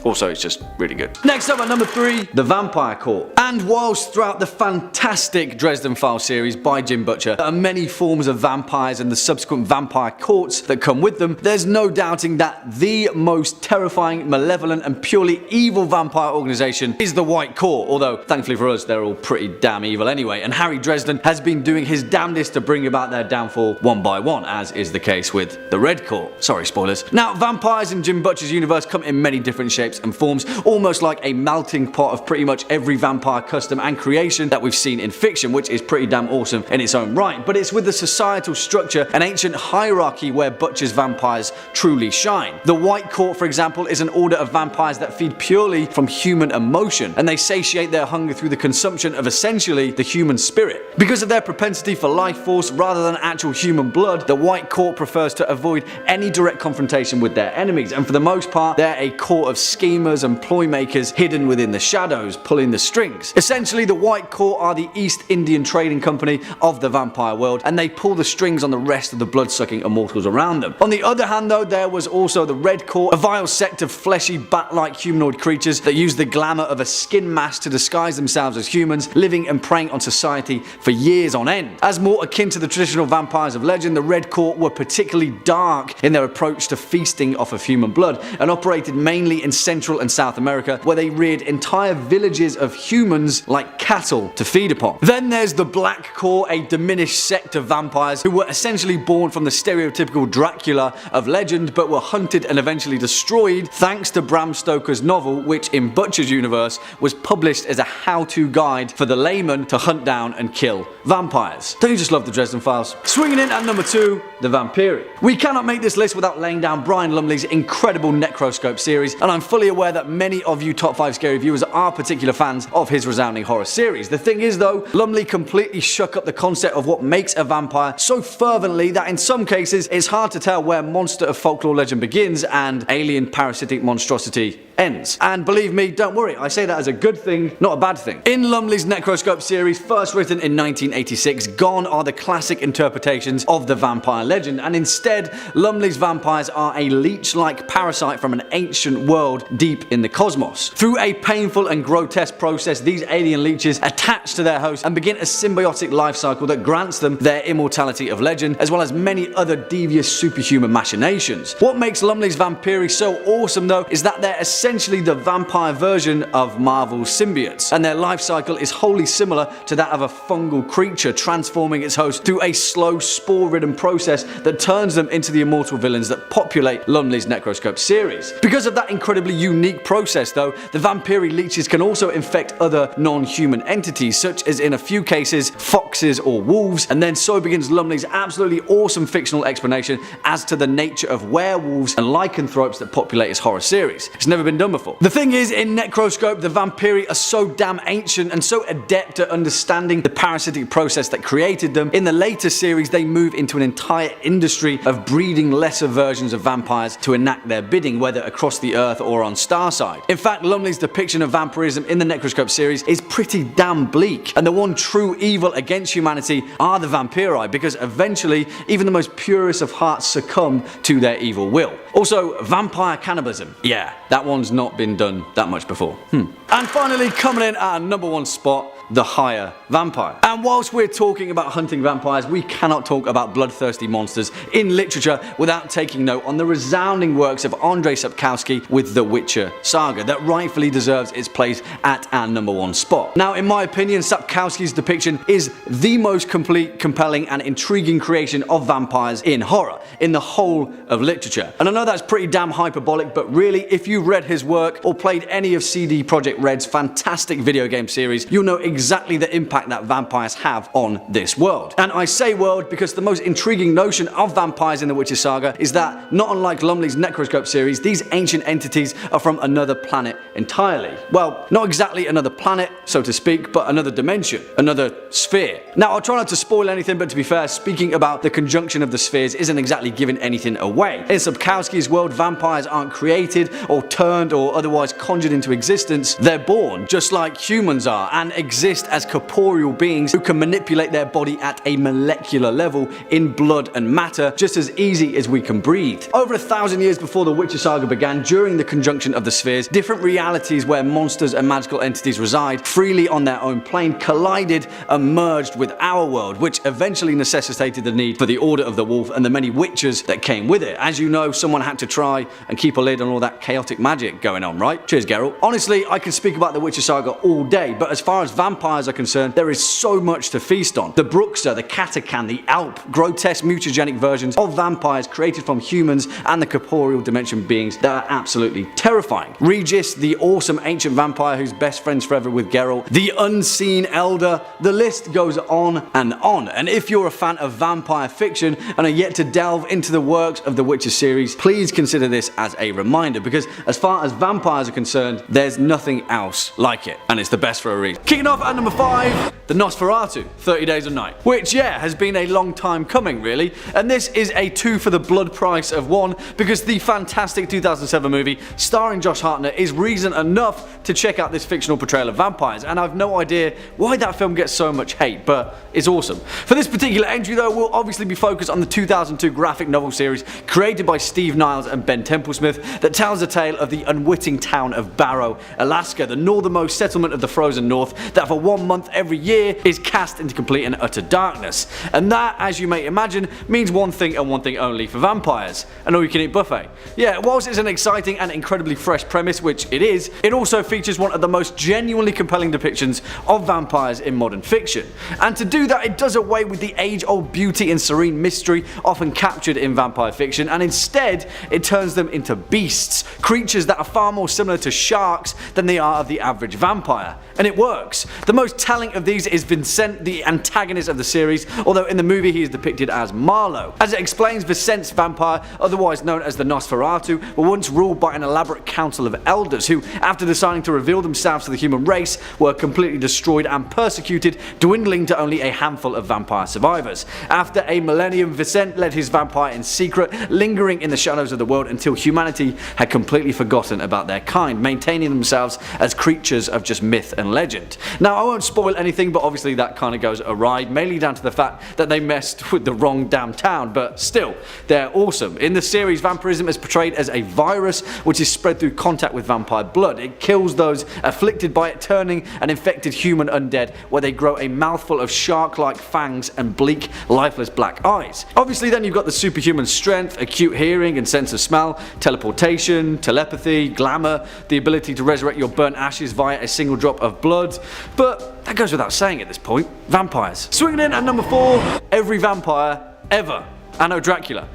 Also, it's just really good. Next up at number 3, The Vampire Court. And whilst throughout the fantastic Dresden Files series by Jim Butcher, there are many forms of vampires and the subsequent vampire courts that come with them, there's no doubting that the most terrifying, malevolent and purely evil vampire organisation is the White Court, although thankfully for us they're all pretty damn evil anyway, and Harry Dresden has been doing his damnedest to bring about their downfall one by one, as is the case with the Red Court. Sorry, spoilers. Now, vampires in Jim Butcher's universe come in many different shapes and forms, almost like a melting pot of pretty much every vampire custom and creation that we've seen in fiction, which is pretty damn awesome in its own right. But it's with the societal structure and ancient hierarchy where Butcher's vampires truly shine. The White Court, for example, is an order of vampires that feed purely from human emotion, and they satiate their hunger through the consumption of essentially the human spirit. Because of their propensity for life force rather than actual human blood, the White Court prefers to avoid any direct confrontation with their enemies, and for the most part they're a court of schemers and ploy makers hidden within the shadows, pulling the strings. Essentially, the White Court are the East Indian trading company of the vampire world, and they pull the strings on the rest of the blood-sucking immortals around them. On the other hand though, there was also the Red Court, a vile sect of fleshy, bat-like humanoid creatures that use the glamour of a skin mask to disguise themselves as humans, living and preying on society for years on end. As more akin to the traditional vampires of legend, the Red Court were particularly dark in their approach to feasting off of human blood, and operated mainly in Central and South America, where they reared entire villages of humans like cattle to feed upon. Then there's the Black Court, a diminished sect of vampires who were essentially born from the stereotypical Dracula of legend, but were hunted and eventually destroyed thanks to Bram Stoker's novel, which in Butcher's universe was published as a how-to guide for the layman to hunt down and kill vampires. Don't you just love the Dresden Files? Swinging in at number 2, The Vampiri. We cannot make this list without laying down Brian Lumley's incredible Necroscope series, and I'm fully aware that many of you Top 5 Scary viewers are particular fans of his resounding horror series. The thing is though, Lumley completely shook up the concept of what makes a vampire so fervently that in some cases it's hard to tell where monster of folklore legend begins and alien parasitic monstrosity ends. And believe me, don't worry, I say that as a good thing, not a bad thing. In Lumley's Necroscope series, first written in 1986, gone are the classic interpretations of the vampire legend, and instead, Lumley's vampires are a leech-like parasite from an ancient world deep in the cosmos. Through a painful and grotesque process, these alien leeches attach to their host and begin a symbiotic life cycle that grants them their immortality of legend, as well as many other devious superhuman machinations. What makes Lumley's Vampiri so awesome though is that they're essentially the vampire version of Marvel's symbiotes, and their life cycle is wholly similar to that of a fungal creature transforming its host through a slow spore-ridden process that turns them into the immortal villains that populate Lumley's Necroscope series. Because of that incredibly unique process though, the Vampiri leeches can also infect other non-human entities, such as in a few cases foxes or wolves, and then so begins Lumley's absolutely awesome fictional explanation as to the nature of werewolves and lycanthropes that populate his horror series. It's never been done before. The thing is, in Necroscope, the Vampiri are so damn ancient and so adept at understanding the parasitic process that created them. In the later series, they move into an entire industry of breeding lesser versions of vampires to enact their bidding, whether across the earth or on Starside. In fact, Lumley's depiction of vampirism in the Necroscope series is pretty damn bleak, and the one true evil against humanity are the Vampiri, because eventually even the most purest of hearts succumb to their evil will. Also, vampire cannibalism. Yeah, that one's not been done that much before. And finally, coming in at our number 1 spot, the higher vampire. And whilst we're talking about hunting vampires, we cannot talk about bloodthirsty monsters in literature without taking note on the resounding works of Andrzej Sapkowski with The Witcher saga that rightfully deserves its place at our #1 spot. Now, in my opinion, Sapkowski's depiction is the most complete, compelling and intriguing creation of vampires in horror, in the whole of literature. And I know that's pretty damn hyperbolic, but really, if you read his work or played any of CD Projekt Red's fantastic video game series, you'll know exactly the impact that vampires have on this world. And I say world because the most intriguing notion of vampires in the Witcher saga is that, not unlike Lumley's Necroscope series, these ancient entities are from another planet entirely. Well, not exactly another planet, so to speak, but another dimension, another sphere. Now, I'll try not to spoil anything, but to be fair, speaking about the conjunction of the spheres isn't exactly giving anything away. In Sapkowski's world, vampires aren't created or turned or otherwise conjured into existence. They're born, just like humans are, and exist as corporeal beings who can manipulate their body at a molecular level in blood and matter just as easy as we can breathe. Over 1,000 years before the Witcher saga began, during the conjunction of the spheres, different realities where monsters and magical entities reside freely on their own plane collided and merged with our world, which eventually necessitated the need for the Order of the Wolf and the many witchers that came with it. As you know, someone had to try and keep a lid on all that chaotic magic going on, right? Cheers, Geralt. Honestly, I could speak about the Witcher saga all day, but as far as vampires are concerned, there is so much to feast on. The Bruxa, the Katakan, the Alp, grotesque mutagenic versions of vampires created from humans and the corporeal dimension beings that are absolutely terrifying. Regis, the awesome ancient vampire who's best friends forever with Geralt, the unseen elder, the list goes on and on. And if you're a fan of vampire fiction and are yet to delve into the works of the Witcher series, please consider this as a reminder, because as far as vampires are concerned, there's nothing else like it, and it's the best for a reason. Kicking off at #5, the Nosferatu, 30 Days of Night, which, yeah, has been a long time coming, really, and this is a 2 for the blood price of 1, because the fantastic 2007 movie starring Josh Hartnett is reason enough to check out this fictional portrayal of vampires, and I've no idea why that film gets so much hate, but it's awesome. For this particular entry, though, we'll obviously be focused on the 2002 graphic novel series created by Steve Niles and Ben Templesmith that tells the tale of the unwitting town of Barrow, Alaska, the northernmost settlement of the frozen north that for 1 month every year is cast into complete and utter darkness. And that, as you may imagine, means one thing and one thing only for vampires: an all-you-can-eat buffet. Yeah, whilst it's an exciting and incredibly fresh premise, which it is, it also features one of the most genuinely compelling depictions of vampires in modern fiction. And to do that, it does away with the age-old beauty and serene mystery often captured in vampire fiction, and instead it turns them into beasts, creatures that are far more similar to sharks than they are of the average vampire. And it works. The most telling of these is Vincent, the antagonist of the series, although in the movie he is depicted as Marlowe. As it explains, Vincent's vampire, otherwise known as the Nosferatu, were once ruled by an elaborate council of elders who, after deciding to reveal themselves to the human race, were completely destroyed and persecuted, dwindling to only a handful of vampire survivors. After a millennium, Vincent led his vampire in secret, lingering in the shadows of the world until humanity had completely forgotten about their kind, maintaining themselves as creatures of just myth and legend. Now, I won't spoil anything, but obviously that kind of goes awry, mainly down to the fact that they messed with the wrong damn town, but still, they're awesome. In the series, vampirism is portrayed as a virus which is spread through contact with vampire blood. It kills those afflicted by it, turning an infected human undead, where they grow a mouthful of shark-like fangs and bleak, lifeless black eyes. Obviously then you've got the superhuman strength, acute hearing and sense of smell, teleportation, telepathy, glamour, the ability to resurrect your burnt ashes via a single drop of blood, but that goes without saying at this point. Vampires. Swinging in at #4, every vampire ever, Anno Dracula.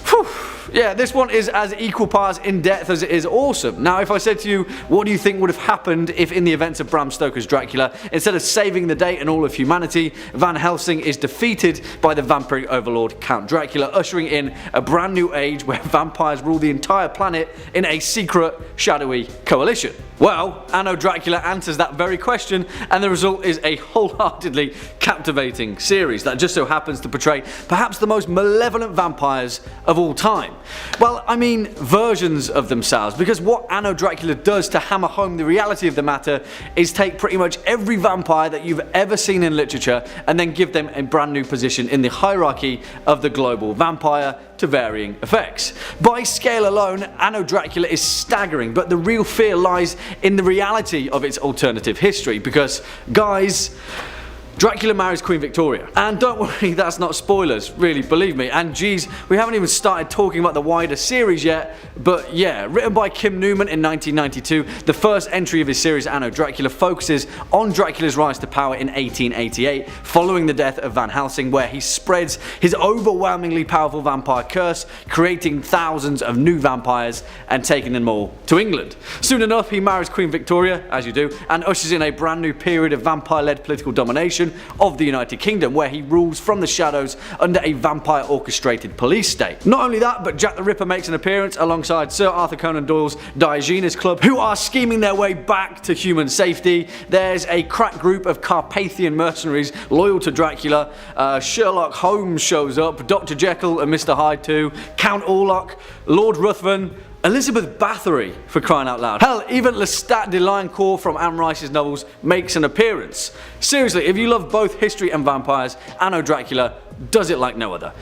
Whew. Yeah, this one is as equal parts in depth as it is awesome. Now, if I said to you, what do you think would have happened if in the events of Bram Stoker's Dracula, instead of saving the day and all of humanity, Van Helsing is defeated by the vampiric overlord Count Dracula, ushering in a brand new age where vampires rule the entire planet in a secret, shadowy coalition? Well, Anno Dracula answers that very question, and the result is a wholeheartedly captivating series that just so happens to portray perhaps the most malevolent vampires of all time. Well, I mean versions of themselves, because what Anno Dracula does to hammer home the reality of the matter is take pretty much every vampire that you've ever seen in literature and then give them a brand new position in the hierarchy of the global vampire to varying effects. By scale alone, Anno Dracula is staggering, but the real fear lies in the reality of its alternative history, because, guys, Dracula marries Queen Victoria. And don't worry, that's not spoilers, really, believe me. And geez, we haven't even started talking about the wider series yet, but yeah, written by Kim Newman in 1992, the first entry of his series Anno Dracula focuses on Dracula's rise to power in 1888, following the death of Van Helsing, where he spreads his overwhelmingly powerful vampire curse, creating thousands of new vampires and taking them all to England. Soon enough, he marries Queen Victoria, as you do, and ushers in a brand new period of vampire-led political domination of the United Kingdom, where he rules from the shadows under a vampire-orchestrated police state. Not only that, but Jack the Ripper makes an appearance alongside Sir Arthur Conan Doyle's Diogenes Club, who are scheming their way back to human safety. There's a crack group of Carpathian mercenaries loyal to Dracula. Sherlock Holmes shows up, Dr. Jekyll and Mr. Hyde too, Count Orlok, Lord Ruthven, Elizabeth Bathory, for crying out loud. Hell, even Lestat de Liancourt from Anne Rice's novels makes an appearance. Seriously, if you love both history and vampires, Anno Dracula does it like no other.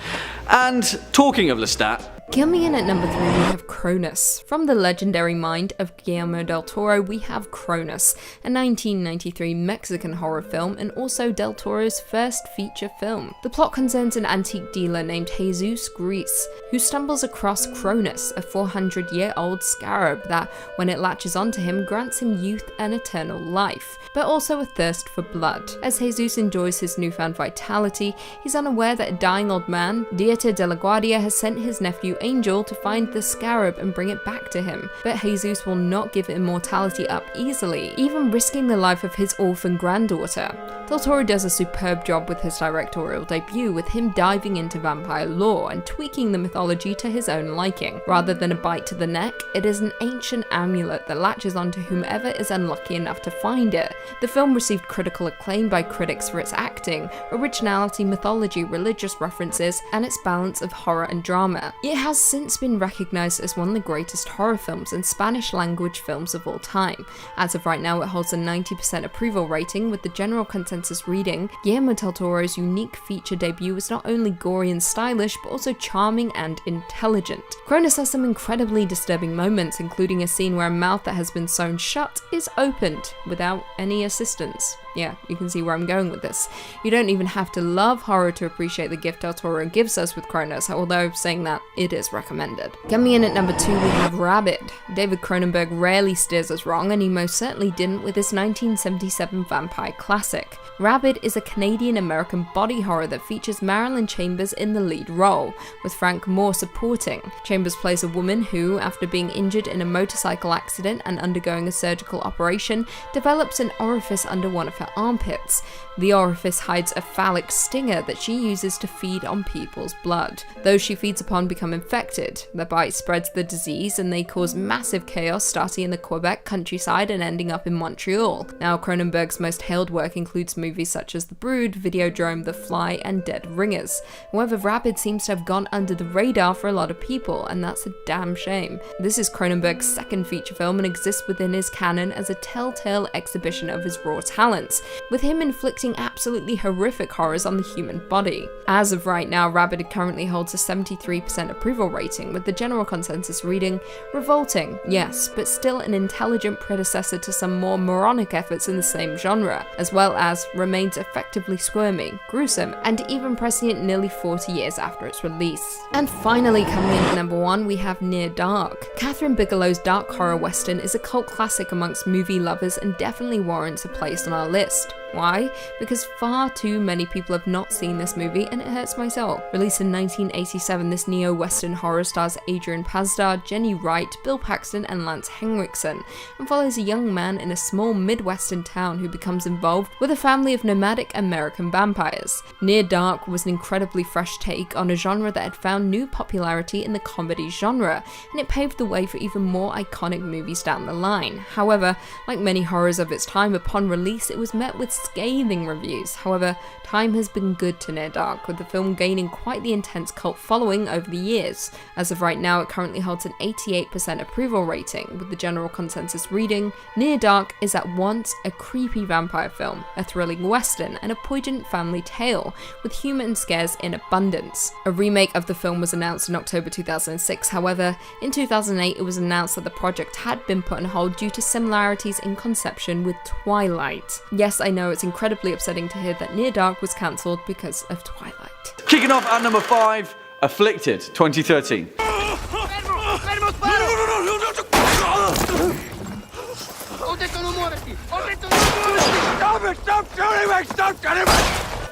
And talking of Lestat, coming in at number 3, we have Cronus. From the legendary mind of Guillermo del Toro, we have Cronus, a 1993 Mexican horror film and also del Toro's first feature film. The plot concerns an antique dealer named Jesus Gris, who stumbles across Cronus, a 400-year-old scarab that, when it latches onto him, grants him youth and eternal life, but also a thirst for blood. As Jesus enjoys his newfound vitality, he's unaware that a dying old man, Dieta de la Guardia, has sent his nephew Angel to find the scarab and bring it back to him, but Jesus will not give immortality up easily, even risking the life of his orphan granddaughter. Del Toro does a superb job with his directorial debut, with him diving into vampire lore and tweaking the mythology to his own liking. Rather than a bite to the neck, it is an ancient amulet that latches onto whomever is unlucky enough to find it. The film received critical acclaim by critics for its acting, originality, mythology, religious references, and its balance of horror and drama. It has since been recognised as one of the greatest horror films and Spanish language films of all time. As of right now, it holds a 90% approval rating, with the general consensus reading, Guillermo del Toro's unique feature debut was not only gory and stylish, but also charming and intelligent. Cronus has some incredibly disturbing moments, including a scene where a mouth that has been sewn shut is opened without any assistance. Yeah, you can see where I'm going with this. You don't even have to love horror to appreciate the gift Del Toro gives us with Cronus, although saying that, it is recommended. Coming in at number 2, we have Rabid. David Cronenberg rarely steers us wrong, and he most certainly didn't with his 1977 vampire classic. Rabid is a Canadian-American body horror that features Marilyn Chambers in the lead role, with Frank Moore supporting. Chambers plays a woman who, after being injured in a motorcycle accident and undergoing a surgical operation, develops an orifice under one of her armpits. The orifice hides a phallic stinger that she uses to feed on people's blood. Those she feeds upon become infected. The bite spreads the disease and they cause massive chaos, starting in the Quebec countryside and ending up in Montreal. Now, Cronenberg's most hailed work includes movies such as The Brood, Videodrome, The Fly, and Dead Ringers. However, Rabid seems to have gone under the radar for a lot of people, and that's a damn shame. This is Cronenberg's second feature film and exists within his canon as a telltale exhibition of his raw talents, with him inflicting absolutely horrific horrors on the human body. As of right now, Rabid currently holds a 73% approval rating, with the general consensus reading, revolting, yes, but still an intelligent predecessor to some more moronic efforts in the same genre, as well as remains effectively squirmy, gruesome, and even prescient nearly 40 years after its release. And finally, coming in at number 1, we have Near Dark. Catherine Bigelow's dark horror western is a cult classic amongst movie lovers and definitely warrants a place on our list. Why? Because far too many people have not seen this movie, and it hurts my soul. Released in 1987, this neo-western horror stars Adrian Pasdar, Jenny Wright, Bill Paxton, and Lance Henriksen, and follows a young man in a small Midwestern town who becomes involved with a family of nomadic American vampires. Near Dark was an incredibly fresh take on a genre that had found new popularity in the comedy genre, and it paved the way for even more iconic movies down the line. However, like many horrors of its time, upon release it was met with scathing reviews. However, time has been good to Near Dark, with the film gaining quite the intense cult following over the years. As of right now, it currently holds an 88% approval rating, with the general consensus reading, Near Dark is at once a creepy vampire film, a thrilling western, and a poignant family tale, with humour and scares in abundance. A remake of the film was announced in October 2006, however, in 2008 it was announced that the project had been put on hold due to similarities in conception with Twilight. Yes, I know it's incredibly upsetting to hear that Near Dark was cancelled because of Twilight. Kicking off at number 5, Afflicted, 2013.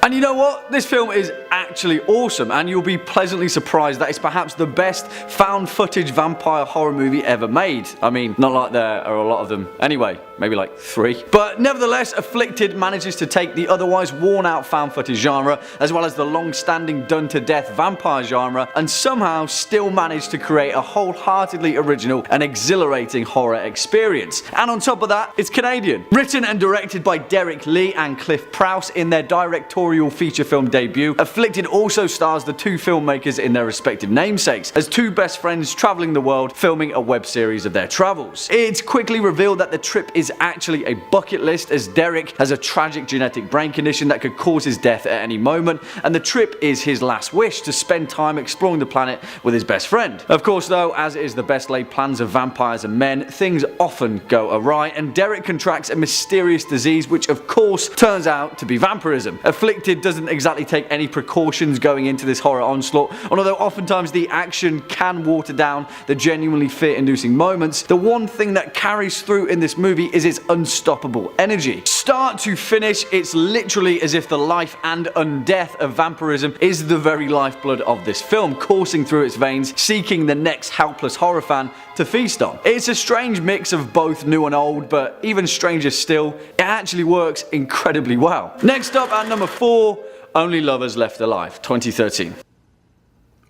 And you know what? This film is actually awesome, and you'll be pleasantly surprised that it's perhaps the best found footage vampire horror movie ever made. I mean, not like there are a lot of them anyway, maybe like 3. But nevertheless, Afflicted manages to take the otherwise worn out found footage genre, as well as the long-standing done-to-death vampire genre, and somehow still manage to create a wholeheartedly original and exhilarating horror experience. And on top of that, it's Canadian. Written and directed by Derek Lee and Cliff Prowse in their directorial feature film debut, Afflicted also stars the 2 filmmakers in their respective namesakes, as 2 best friends travelling the world filming a web series of their travels. It's quickly revealed that the trip is actually a bucket list, as Derek has a tragic genetic brain condition that could cause his death at any moment, and the trip is his last wish to spend time exploring the planet with his best friend. Of course though, as is the best laid plans of vampires and men, things often go awry, and Derek contracts a mysterious disease which of course turns out to be vampirism. Afflicted doesn't exactly take any precautions going into this horror onslaught, and although oftentimes the action can water down the genuinely fear-inducing moments, the one thing that carries through in this movie is its unstoppable energy. Start to finish, it's literally as if the life and undeath of vampirism is the very lifeblood of this film, coursing through its veins, seeking the next helpless horror fan to feast on. It's a strange mix of both new and old, but even stranger still, it actually works incredibly well. Next up at number 4, Only Lovers Left Alive, 2013.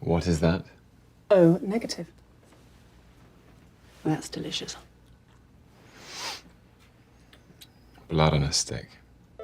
What is that? Oh, negative. That's delicious. Blood on a stick.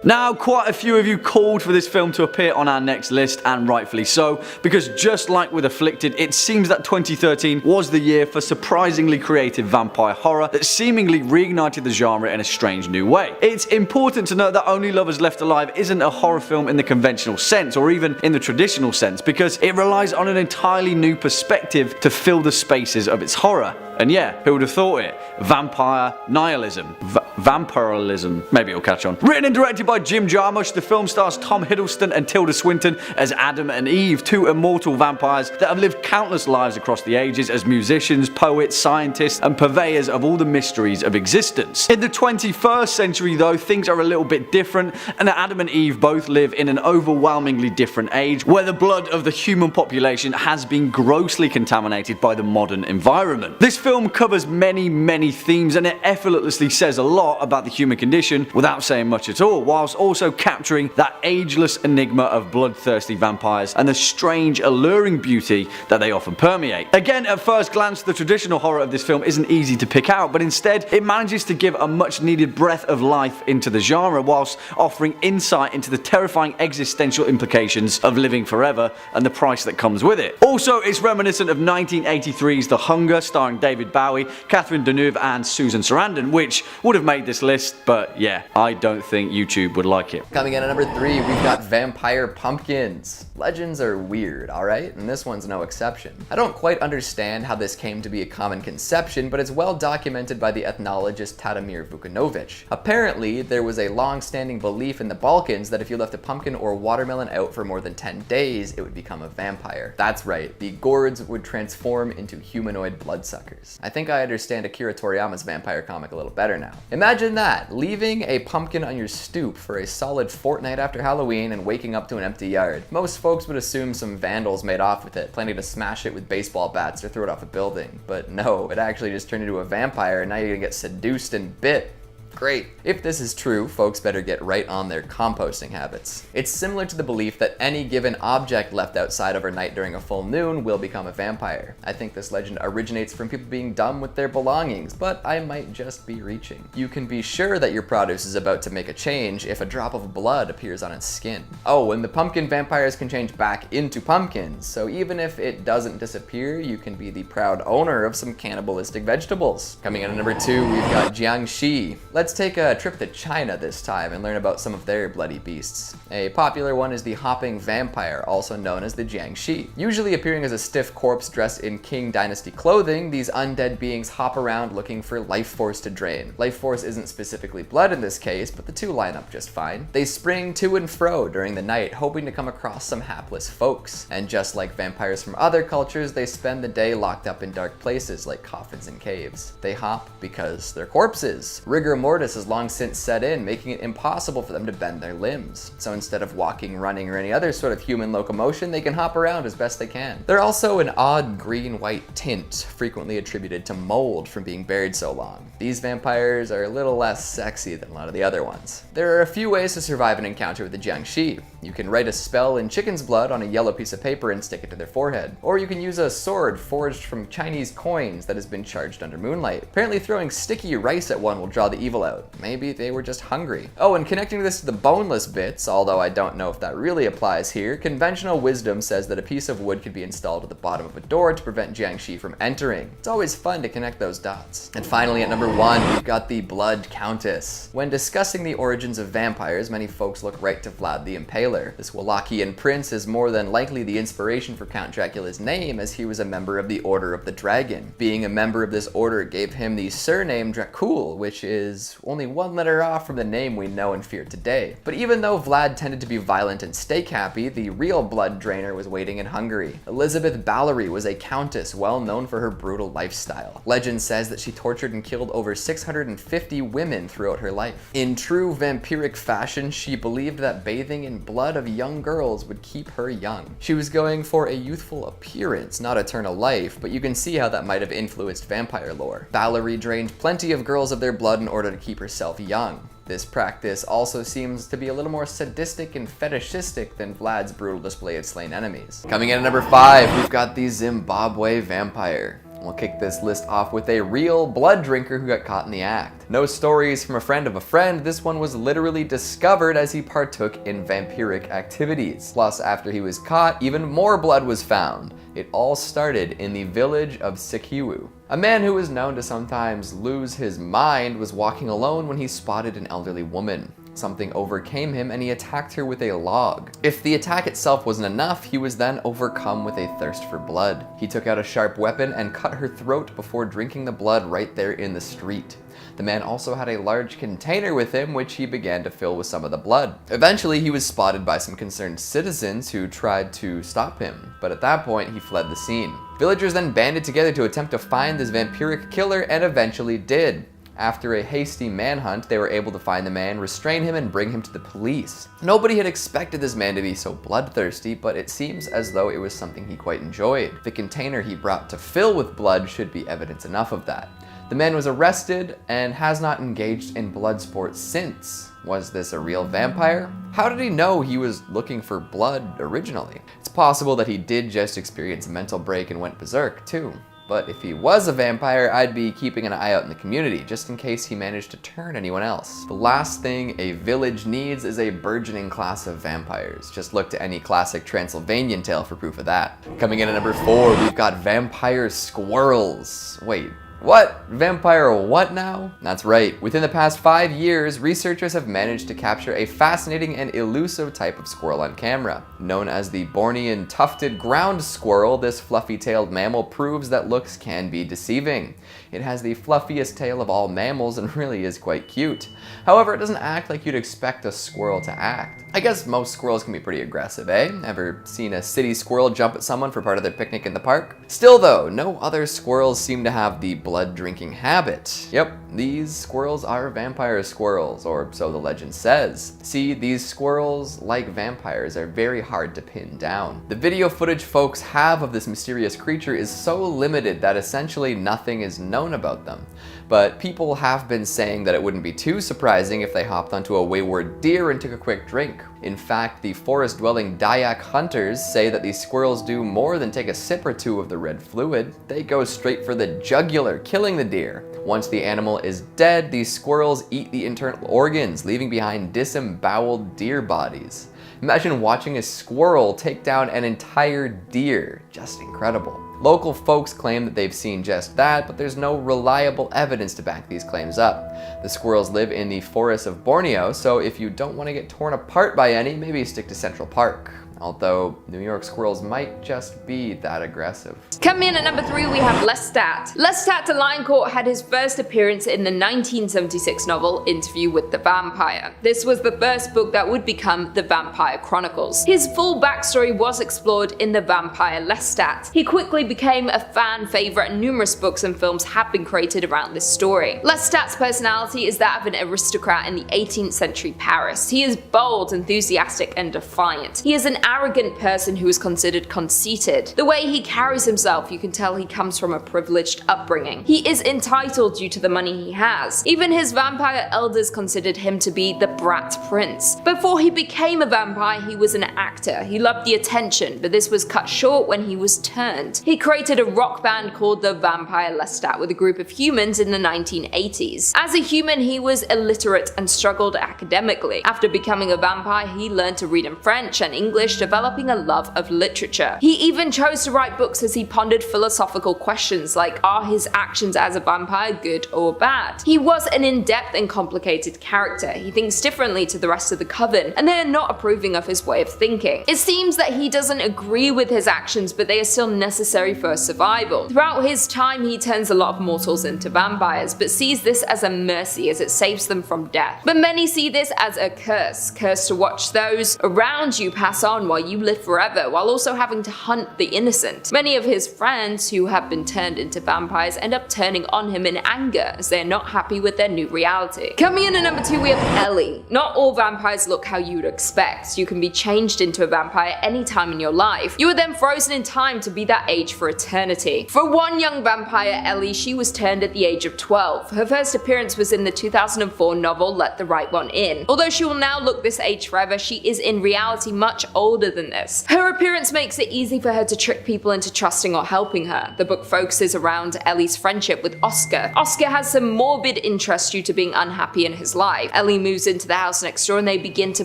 Now, quite a few of you called for this film to appear on our next list, and rightfully so, because just like with Afflicted, it seems that 2013 was the year for surprisingly creative vampire horror that seemingly reignited the genre in a strange new way. It's important to note that Only Lovers Left Alive isn't a horror film in the conventional sense, or even in the traditional sense, because it relies on an entirely new perspective to fill the spaces of its horror. And yeah, who would have thought it? Vampire nihilism. Vampirilism. Maybe it'll catch on. Written and directed by Jim Jarmusch, the film stars Tom Hiddleston and Tilda Swinton as Adam and Eve, 2 immortal vampires that have lived countless lives across the ages as musicians, poets, scientists, and purveyors of all the mysteries of existence. In the 21st century though, things are a little bit different, and Adam and Eve both live in an overwhelmingly different age, where the blood of the human population has been grossly contaminated by the modern environment. This film covers many themes, and it effortlessly says a lot about the human condition without saying much at all, whilst also capturing that ageless enigma of bloodthirsty vampires and the strange, alluring beauty that they often permeate. Again, at first glance, the traditional horror of this film isn't easy to pick out, but instead it manages to give a much needed breath of life into the genre, whilst offering insight into the terrifying existential implications of living forever and the price that comes with it. Also, it's reminiscent of 1983's The Hunger, starring David Bowie, Catherine Deneuve and Susan Sarandon, which would have made this list, but yeah, I don't think YouTube would like it. Coming in at number 3, we've got Vampire Pumpkins. Legends are weird, alright? And this one's no exception. I don't quite understand how this came to be a common conception, but it's well documented by the ethnologist Tadimir Vukanovic. Apparently, there was a long-standing belief in the Balkans that if you left a pumpkin or watermelon out for more than 10 days, it would become a vampire. That's right, the gourds would transform into humanoid bloodsuckers. I think I understand Akira Toriyama's vampire comic a little better now. Imagine that, leaving a pumpkin on your stoop for a solid fortnight after Halloween and waking up to an empty yard. Most folks would assume some vandals made off with it, planning to smash it with baseball bats or throw it off a building. But no, it actually just turned into a vampire, and now you're gonna get seduced and bit. Great. If this is true, folks better get right on their composting habits. It's similar to the belief that any given object left outside overnight during a full moon will become a vampire. I think this legend originates from people being dumb with their belongings, but I might just be reaching. You can be sure that your produce is about to make a change if a drop of blood appears on its skin. Oh, and the pumpkin vampires can change back into pumpkins, so even if it doesn't disappear, you can be the proud owner of some cannibalistic vegetables. Coming in at number 2, we've got Jiangxi. Let's take a trip to China this time and learn about some of their bloody beasts. A popular one is the hopping vampire, also known as the Jiangxi. Usually appearing as a stiff corpse dressed in Qing Dynasty clothing, these undead beings hop around looking for life force to drain. Life force isn't specifically blood in this case, but the two line up just fine. They spring to and fro during the night, hoping to come across some hapless folks. And just like vampires from other cultures, they spend the day locked up in dark places like coffins and caves. They hop because they're corpses. Rigor mortis has long since set in, making it impossible for them to bend their limbs. So instead of walking, running, or any other sort of human locomotion, they can hop around as best they can. They're also an odd green-white tint, frequently attributed to mold from being buried so long. These vampires are a little less sexy than a lot of the other ones. There are a few ways to survive an encounter with the Jiangxi. You can write a spell in chicken's blood on a yellow piece of paper and stick it to their forehead. Or you can use a sword forged from Chinese coins that has been charged under moonlight. Apparently throwing sticky rice at one will draw the evil out. Maybe they were just hungry. Oh, and connecting this to the boneless bits, although I don't know if that really applies here, conventional wisdom says that a piece of wood could be installed at the bottom of a door to prevent Jiangxi from entering. It's always fun to connect those dots. And finally at number 1, we've got the Blood Countess. When discussing the origins of vampires, many folks look right to Vlad the Impaler. This Wallachian prince is more than likely the inspiration for Count Dracula's name, as he was a member of the Order of the Dragon. Being a member of this order gave him the surname Dracula, which is only one letter off from the name we know and fear today. But even though Vlad tended to be violent and steak happy, the real blood drainer was waiting in Hungary. Elizabeth Ballery was a countess well known for her brutal lifestyle. Legend says that she tortured and killed over 650 women throughout her life. In true vampiric fashion, she believed that bathing in blood of young girls would keep her young. She was going for a youthful appearance, not eternal life, but you can see how that might have influenced vampire lore. Ballery drained plenty of girls of their blood in order to keep herself young. This practice also seems to be a little more sadistic and fetishistic than Vlad's brutal display of slain enemies. Coming in at number 5, we've got the Zimbabwe vampire. We'll kick this list off with a real blood drinker who got caught in the act. No stories from a friend of a friend, this one was literally discovered as he partook in vampiric activities. Plus, after he was caught, even more blood was found. It all started in the village of Sikiwu. A man who was known to sometimes lose his mind was walking alone when he spotted an elderly woman. Something overcame him and he attacked her with a log. If the attack itself wasn't enough, he was then overcome with a thirst for blood. He took out a sharp weapon and cut her throat before drinking the blood right there in the street. The man also had a large container with him, which he began to fill with some of the blood. Eventually, he was spotted by some concerned citizens who tried to stop him, but at that point, he fled the scene. Villagers then banded together to attempt to find this vampiric killer and eventually did. After a hasty manhunt, they were able to find the man, restrain him, and bring him to the police. Nobody had expected this man to be so bloodthirsty, but it seems as though it was something he quite enjoyed. The container he brought to fill with blood should be evidence enough of that. The man was arrested and has not engaged in blood sports since. Was this a real vampire? How did he know he was looking for blood originally? It's possible that he did just experience a mental break and went berserk too. But if he was a vampire, I'd be keeping an eye out in the community, just in case he managed to turn anyone else. The last thing a village needs is a burgeoning class of vampires. Just look to any classic Transylvanian tale for proof of that. Coming in at number 4, we've got vampire squirrels. Wait. What? Vampire what now? That's right. Within the past 5 years, researchers have managed to capture a fascinating and elusive type of squirrel on camera. Known as the Bornean tufted ground squirrel, this fluffy-tailed mammal proves that looks can be deceiving. It has the fluffiest tail of all mammals and really is quite cute. However, it doesn't act like you'd expect a squirrel to act. I guess most squirrels can be pretty aggressive, eh? Ever seen a city squirrel jump at someone for part of their picnic in the park? Still though, no other squirrels seem to have the blood drinking habit. Yep, these squirrels are vampire squirrels, or so the legend says. See, these squirrels, like vampires, are very hard to pin down. The video footage folks have of this mysterious creature is so limited that essentially nothing is known about them. but people have been saying that it wouldn't be too surprising if they hopped onto a wayward deer and took a quick drink. In fact, the forest-dwelling Dayak hunters say that these squirrels do more than take a sip or two of the red fluid. They go straight for the jugular, killing the deer. Once the animal is dead, these squirrels eat the internal organs, leaving behind disemboweled deer bodies. Imagine watching a squirrel take down an entire deer. Just incredible. Local folks claim that they've seen just that, but there's no reliable evidence to back these claims up. The squirrels live in the forests of Borneo, so if you don't want to get torn apart by any, maybe stick to Central Park. Although, New York squirrels might just be that aggressive. Coming in at number 3, we have Lestat. Lestat de Lioncourt had his first appearance in the 1976 novel Interview with the Vampire. This was the first book that would become The Vampire Chronicles. His full backstory was explored in The Vampire Lestat. He quickly became a fan favorite and numerous books and films have been created around this story. Lestat's personality is that of an aristocrat in the 18th century Paris. He is bold, enthusiastic, and defiant. He is an arrogant person who is considered conceited. The way he carries himself, you can tell he comes from a privileged upbringing. He is entitled due to the money he has. Even his vampire elders considered him to be the brat prince. Before he became a vampire, he was an actor. He loved the attention, but this was cut short when he was turned. He created a rock band called the Vampire Lestat with a group of humans in the 1980s. As a human, he was illiterate and struggled academically. After becoming a vampire, he learned to read in French and English, developing a love of literature. He even chose to write books as he pondered philosophical questions like, are his actions as a vampire good or bad? He was an in-depth and complicated character. He thinks differently to the rest of the coven, and they are not approving of his way of thinking. It seems that he doesn't agree with his actions, but they are still necessary for survival. Throughout his time, he turns a lot of mortals into vampires, but sees this as a mercy as it saves them from death. But many see this as a curse to watch those around you pass on while you live forever, while also having to hunt the innocent. Many of his friends who have been turned into vampires end up turning on him in anger as they are not happy with their new reality. Coming in at number 2, we have Ellie. Not all vampires look how you would expect. You can be changed into a vampire any time in your life. You are then frozen in time to be that age for eternity. For one young vampire, Ellie, she was turned at the age of 12. Her first appearance was in the 2004 novel Let the Right One In. Although she will now look this age forever, she is in reality much older than this. Her appearance makes it easy for her to trick people into trusting or helping her. The book focuses around Ellie's friendship with Oscar. Oscar has some morbid interest due to being unhappy in his life. Ellie moves into the house next door and they begin to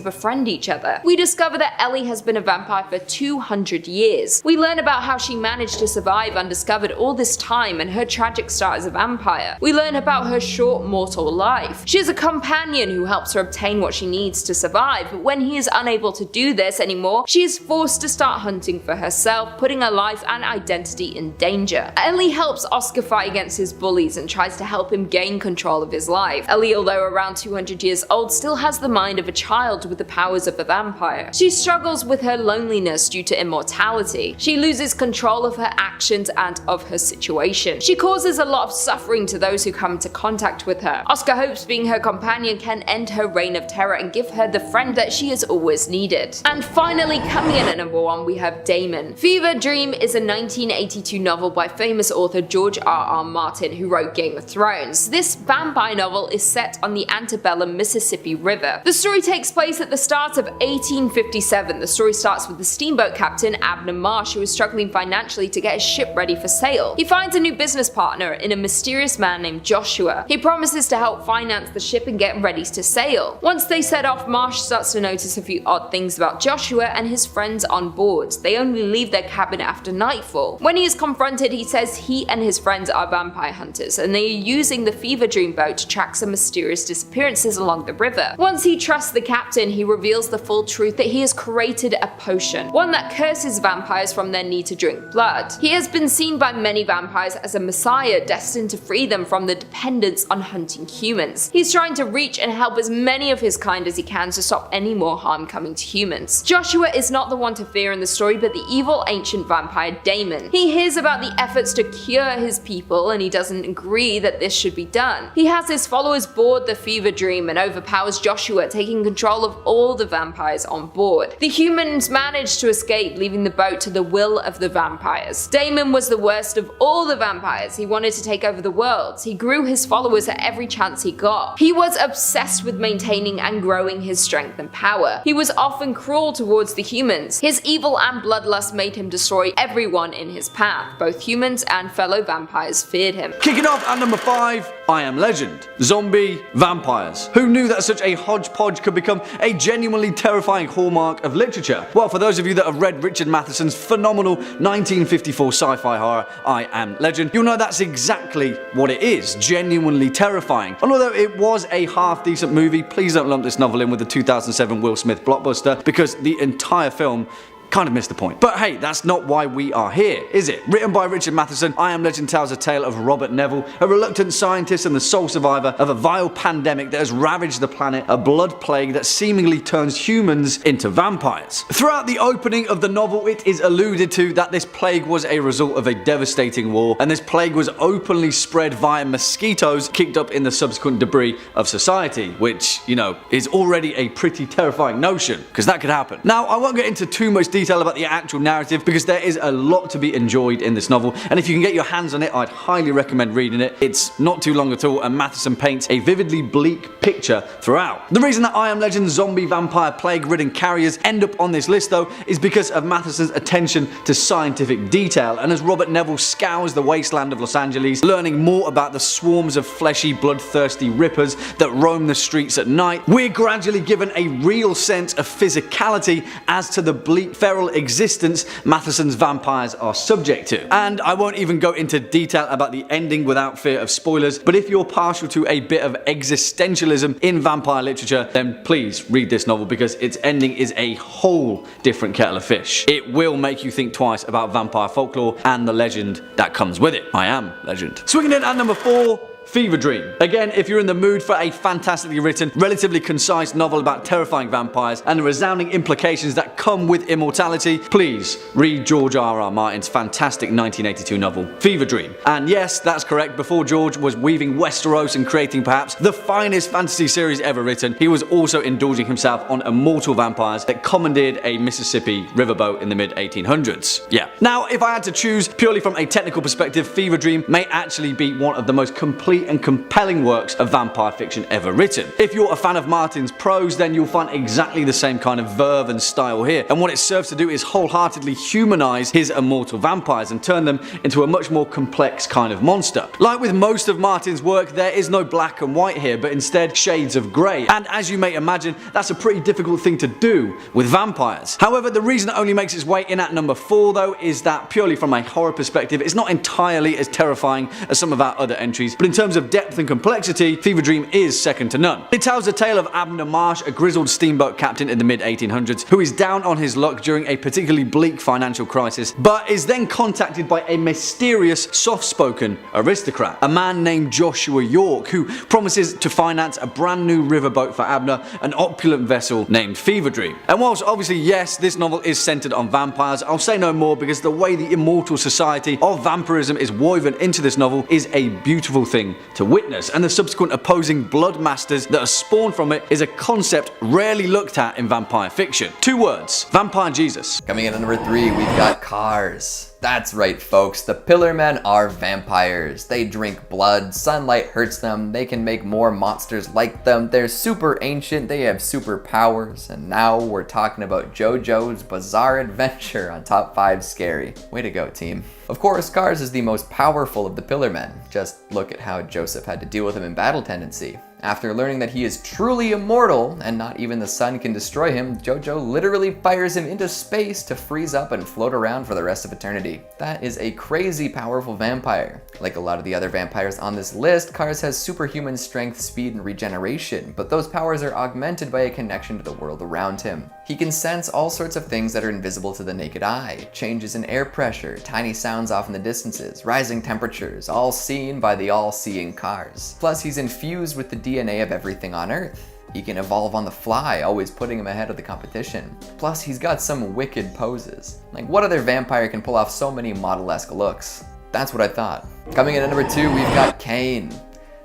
befriend each other. We discover that Ellie has been a vampire for 200 years. We learn about how she managed to survive undiscovered all this time and her tragic start as a vampire. We learn about her short mortal life. She has a companion who helps her obtain what she needs to survive, but when he is unable to do this anymore, she is forced to start hunting for herself, putting her life and identity in danger. Ellie helps Oscar fight against his bullies and tries to help him gain control of his life. Ellie, although around 200 years old, still has the mind of a child with the powers of a vampire. She struggles with her loneliness due to immortality. She loses control of her actions and of her situation. She causes a lot of suffering to those who come into contact with her. Oscar hopes being her companion can end her reign of terror and give her the friend that she has always needed. And finally, coming in at number 1, we have Damon. Fever Dream is a 1982 novel by famous author George R.R. Martin, who wrote Game of Thrones. This vampire novel is set on the antebellum Mississippi River. The story takes place at the start of 1857. The story starts with the steamboat captain Abner Marsh, who is struggling financially to get his ship ready for sail. He finds a new business partner in a mysterious man named Joshua. He promises to help finance the ship and get ready to sail. Once they set off, Marsh starts to notice a few odd things about Joshua and his friends on board. They only leave their cabin after nightfall. When he is confronted, he says he and his friends are vampire hunters and they are using the Fever Dream boat to track some mysterious disappearances along the river. Once he trusts the captain, he reveals the full truth that he has created a potion, one that curses vampires from their need to drink blood. He has been seen by many vampires as a messiah destined to free them from the dependence on hunting humans. He's trying to reach and help as many of his kind as he can to stop any more harm coming to humans. Joshua Joshua is not the one to fear in the story, but the evil ancient vampire Damon. He hears about the efforts to cure his people, and he doesn't agree that this should be done. He has his followers board the fever dream and overpowers Joshua, taking control of all the vampires on board. The humans manage to escape, leaving the boat to the will of the vampires. Damon was the worst of all the vampires. He wanted to take over the world. He grew his followers at every chance he got. He was obsessed with maintaining and growing his strength and power. He was often cruel towards the humans. His evil and bloodlust made him destroy everyone in his path. Both humans and fellow vampires feared him. Kicking off at number 5, I Am Legend. Zombie vampires. Who knew that such a hodgepodge could become a genuinely terrifying hallmark of literature? Well, for those of you that have read Richard Matheson's phenomenal 1954 sci-fi horror, I Am Legend, you'll know that's exactly what it is. Genuinely terrifying. And although it was a half-decent movie, please don't lump this novel in with the 2007 Will Smith blockbuster, because the entire film kind of missed the point. But hey, that's not why we are here, is it? Written by Richard Matheson, I Am Legend tells a tale of Robert Neville, a reluctant scientist and the sole survivor of a vile pandemic that has ravaged the planet, a blood plague that seemingly turns humans into vampires. Throughout the opening of the novel, it is alluded to that this plague was a result of a devastating war, and this plague was openly spread via mosquitoes kicked up in the subsequent debris of society, which, you know, is already a pretty terrifying notion, because that could happen. Now, I won't get into too much detail about the actual narrative because there is a lot to be enjoyed in this novel, and if you can get your hands on it, I'd highly recommend reading it. It's not too long at all, and Matheson paints a vividly bleak picture throughout. The reason that I Am Legend's zombie vampire plague-ridden carriers end up on this list though is because of Matheson's attention to scientific detail, and as Robert Neville scours the wasteland of Los Angeles, learning more about the swarms of fleshy, bloodthirsty rippers that roam the streets at night, we're gradually given a real sense of physicality as to the bleak, feral existence Matheson's vampires are subject to. And I won't even go into detail about the ending without fear of spoilers, but if you're partial to a bit of existentialism in vampire literature, then please read this novel because its ending is a whole different kettle of fish. It will make you think twice about vampire folklore and the legend that comes with it. I Am Legend. Swinging in at number 4, Fever Dream. Again, if you're in the mood for a fantastically written, relatively concise novel about terrifying vampires and the resounding implications that come with immortality, please read George R.R. Martin's fantastic 1982 novel, Fever Dream. And yes, that's correct, before George was weaving Westeros and creating perhaps the finest fantasy series ever written, he was also indulging himself on immortal vampires that commandeered a Mississippi riverboat in the mid-1800s. Yeah. Now, if I had to choose purely from a technical perspective, Fever Dream may actually be one of the most complete and compelling works of vampire fiction ever written. If you're a fan of Martin's prose, then you'll find exactly the same kind of verve and style here, and what it serves to do is wholeheartedly humanize his immortal vampires and turn them into a much more complex kind of monster. Like with most of Martin's work, there is no black and white here, but instead shades of grey, and as you may imagine, that's a pretty difficult thing to do with vampires. However, the reason it only makes its way in at number 4 though is that purely from a horror perspective, it's not entirely as terrifying as some of our other entries, but in terms of depth and complexity, Fever Dream is second to none. It tells the tale of Abner Marsh, a grizzled steamboat captain in the mid-1800s, who is down on his luck during a particularly bleak financial crisis, but is then contacted by a mysterious, soft-spoken aristocrat, a man named Joshua York, who promises to finance a brand new riverboat for Abner, an opulent vessel named Fever Dream. And whilst obviously yes, this novel is centered on vampires, I'll say no more because the way the immortal society of vampirism is woven into this novel is a beautiful thing to witness, and the subsequent opposing blood masters that are spawned from it is a concept rarely looked at in vampire fiction. 2 words: Vampire Jesus. Coming in at number 3, we've got Cars. That's right, folks, the Pillar Men are vampires. They drink blood, sunlight hurts them, they can make more monsters like them, they're super ancient, they have superpowers, and now we're talking about JoJo's Bizarre Adventure on Top 5 Scary. Way to go, team. Of course, Cars is the most powerful of the Pillar Men. Just look at how Joseph had to deal with him in Battle Tendency. After learning that he is truly immortal and not even the sun can destroy him, JoJo literally fires him into space to freeze up and float around for the rest of eternity. That is a crazy powerful vampire. Like a lot of the other vampires on this list, Cars has superhuman strength, speed, and regeneration, but those powers are augmented by a connection to the world around him. He can sense all sorts of things that are invisible to the naked eye, changes in air pressure, tiny sounds off in the distances, rising temperatures, all seen by the all-seeing Cars. Plus, he's infused with the DNA of everything on Earth. He can evolve on the fly, always putting him ahead of the competition. Plus, he's got some wicked poses. Like, what other vampire can pull off so many model-esque looks? That's what I thought. Coming in at number 2, we've got Kane.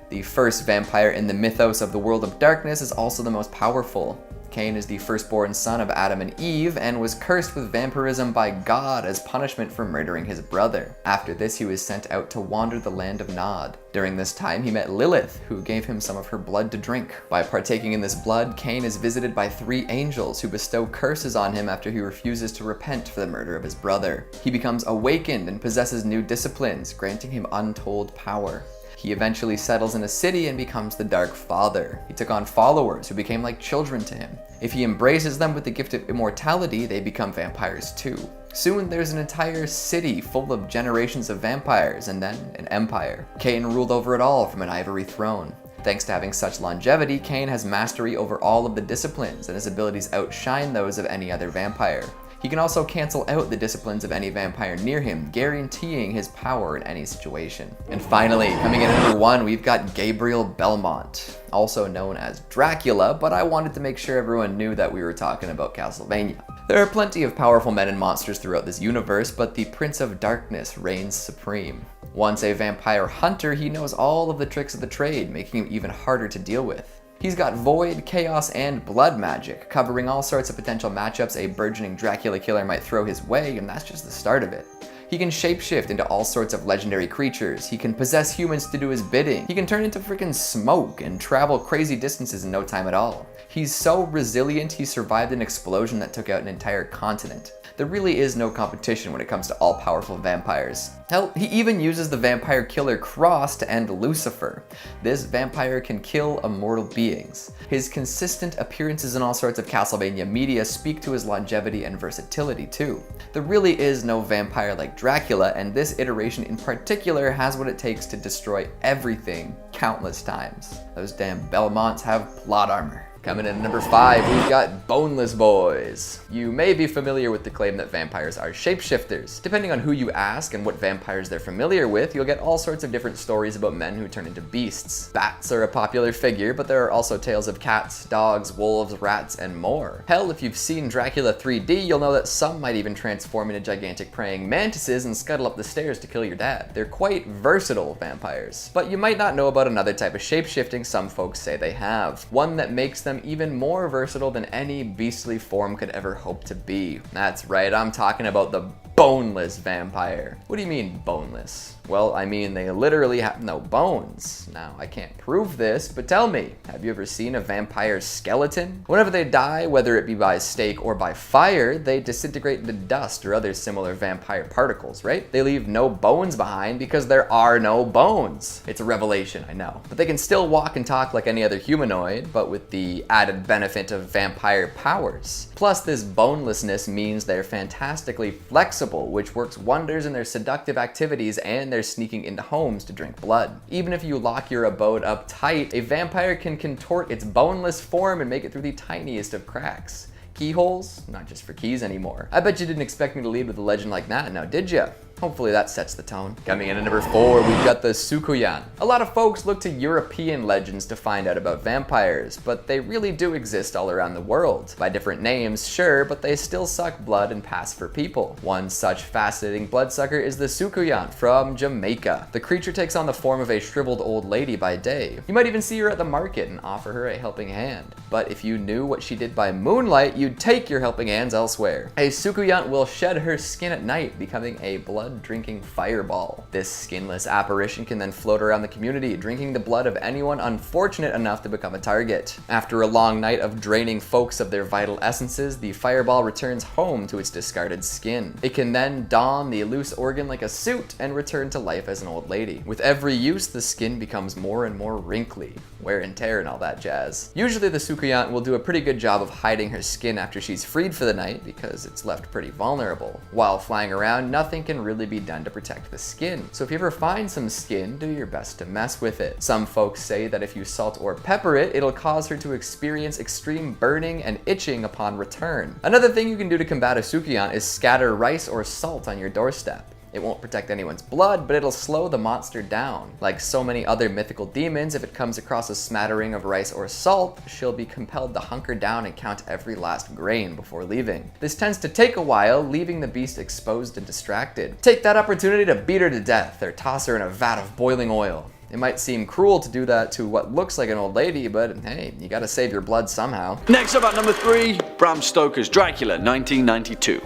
The first vampire in the mythos of the world of darkness is also the most powerful. Cain is the firstborn son of Adam and Eve and was cursed with vampirism by God as punishment for murdering his brother. After this, he was sent out to wander the land of Nod. During this time, he met Lilith, who gave him some of her blood to drink. By partaking in this blood, Cain is visited by 3 angels who bestow curses on him after he refuses to repent for the murder of his brother. He becomes awakened and possesses new disciplines, granting him untold power. He eventually settles in a city and becomes the Dark Father. He took on followers who became like children to him. If he embraces them with the gift of immortality, they become vampires too. Soon there's an entire city full of generations of vampires, and then an empire. Cain ruled over it all from an ivory throne. Thanks to having such longevity, Cain has mastery over all of the disciplines, and his abilities outshine those of any other vampire. He can also cancel out the disciplines of any vampire near him, guaranteeing his power in any situation. And finally, coming in at number 1, we've got Gabriel Belmont, also known as Dracula, but I wanted to make sure everyone knew that we were talking about Castlevania. There are plenty of powerful men and monsters throughout this universe, but the Prince of Darkness reigns supreme. Once a vampire hunter, he knows all of the tricks of the trade, making him even harder to deal with. He's got void, chaos, and blood magic, covering all sorts of potential matchups a burgeoning Dracula killer might throw his way, and that's just the start of it. He can shapeshift into all sorts of legendary creatures, he can possess humans to do his bidding, he can turn into freaking smoke and travel crazy distances in no time at all. He's so resilient, he survived an explosion that took out an entire continent. There really is no competition when it comes to all-powerful vampires. Hell, he even uses the vampire killer Cross to end Lucifer. This vampire can kill immortal beings. His consistent appearances in all sorts of Castlevania media speak to his longevity and versatility too. There really is no vampire like Dracula, and this iteration in particular has what it takes to destroy everything countless times. Those damn Belmonts have plot armor. Coming in at number 5, we've got Boneless Boys. You may be familiar with the claim that vampires are shapeshifters. Depending on who you ask and what vampires they're familiar with, you'll get all sorts of different stories about men who turn into beasts. Bats are a popular figure, but there are also tales of cats, dogs, wolves, rats, and more. Hell, if you've seen Dracula 3D, you'll know that some might even transform into gigantic praying mantises and scuttle up the stairs to kill your dad. They're quite versatile vampires. But you might not know about another type of shapeshifting some folks say they have. One that makes them even more versatile than any beastly form could ever hope to be. That's right, I'm talking about the boneless vampire. What do you mean boneless? Well, I mean they literally have no bones. Now, I can't prove this, but tell me, have you ever seen a vampire's skeleton? Whenever they die, whether it be by stake or by fire, they disintegrate into dust or other similar vampire particles, right? They leave no bones behind because there are no bones. It's a revelation, I know. But they can still walk and talk like any other humanoid, but with the added benefit of vampire powers. Plus, this bonelessness means they're fantastically flexible, which works wonders in their seductive activities and their sneaking into homes to drink blood. Even if you lock your abode up tight, a vampire can contort its boneless form and make it through the tiniest of cracks. Keyholes? Not just for keys anymore. I bet you didn't expect me to lead with a legend like that now, did ya? Hopefully that sets the tone. Coming in at number 4, we've got the Sukuyan. A lot of folks look to European legends to find out about vampires, but they really do exist all around the world. By different names, sure, but they still suck blood and pass for people. One such fascinating bloodsucker is the Sukuyan from Jamaica. The creature takes on the form of a shriveled old lady by day. You might even see her at the market and offer her a helping hand. But if you knew what she did by moonlight, you'd take your helping hands elsewhere. A Sukuyan will shed her skin at night, becoming a blood-drinking fireball. This skinless apparition can then float around the community, drinking the blood of anyone unfortunate enough to become a target. After a long night of draining folks of their vital essences, the fireball returns home to its discarded skin. It can then don the loose organ like a suit and return to life as an old lady. With every use, the skin becomes more and more wrinkly, wear and tear and all that jazz. Usually the Sukuyan will do a pretty good job of hiding her skin after she's freed for the night because it's left pretty vulnerable. While flying around, nothing can really be done to protect the skin. So if you ever find some skin, do your best to mess with it. Some folks say that if you salt or pepper it, it'll cause her to experience extreme burning and itching upon return. Another thing you can do to combat a Sukuyan is scatter rice or salt on your doorstep. It won't protect anyone's blood, but it'll slow the monster down. Like so many other mythical demons, if it comes across a smattering of rice or salt, she'll be compelled to hunker down and count every last grain before leaving. This tends to take a while, leaving the beast exposed and distracted. Take that opportunity to beat her to death, or toss her in a vat of boiling oil. It might seem cruel to do that to what looks like an old lady, but hey, you gotta save your blood somehow. Next up at number 3, Bram Stoker's Dracula, 1992.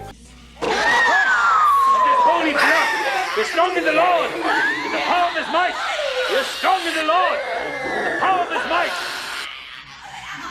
Holy blood! You're strong in the Lord! In the power of his might! You're strong in the Lord! In the power of his might!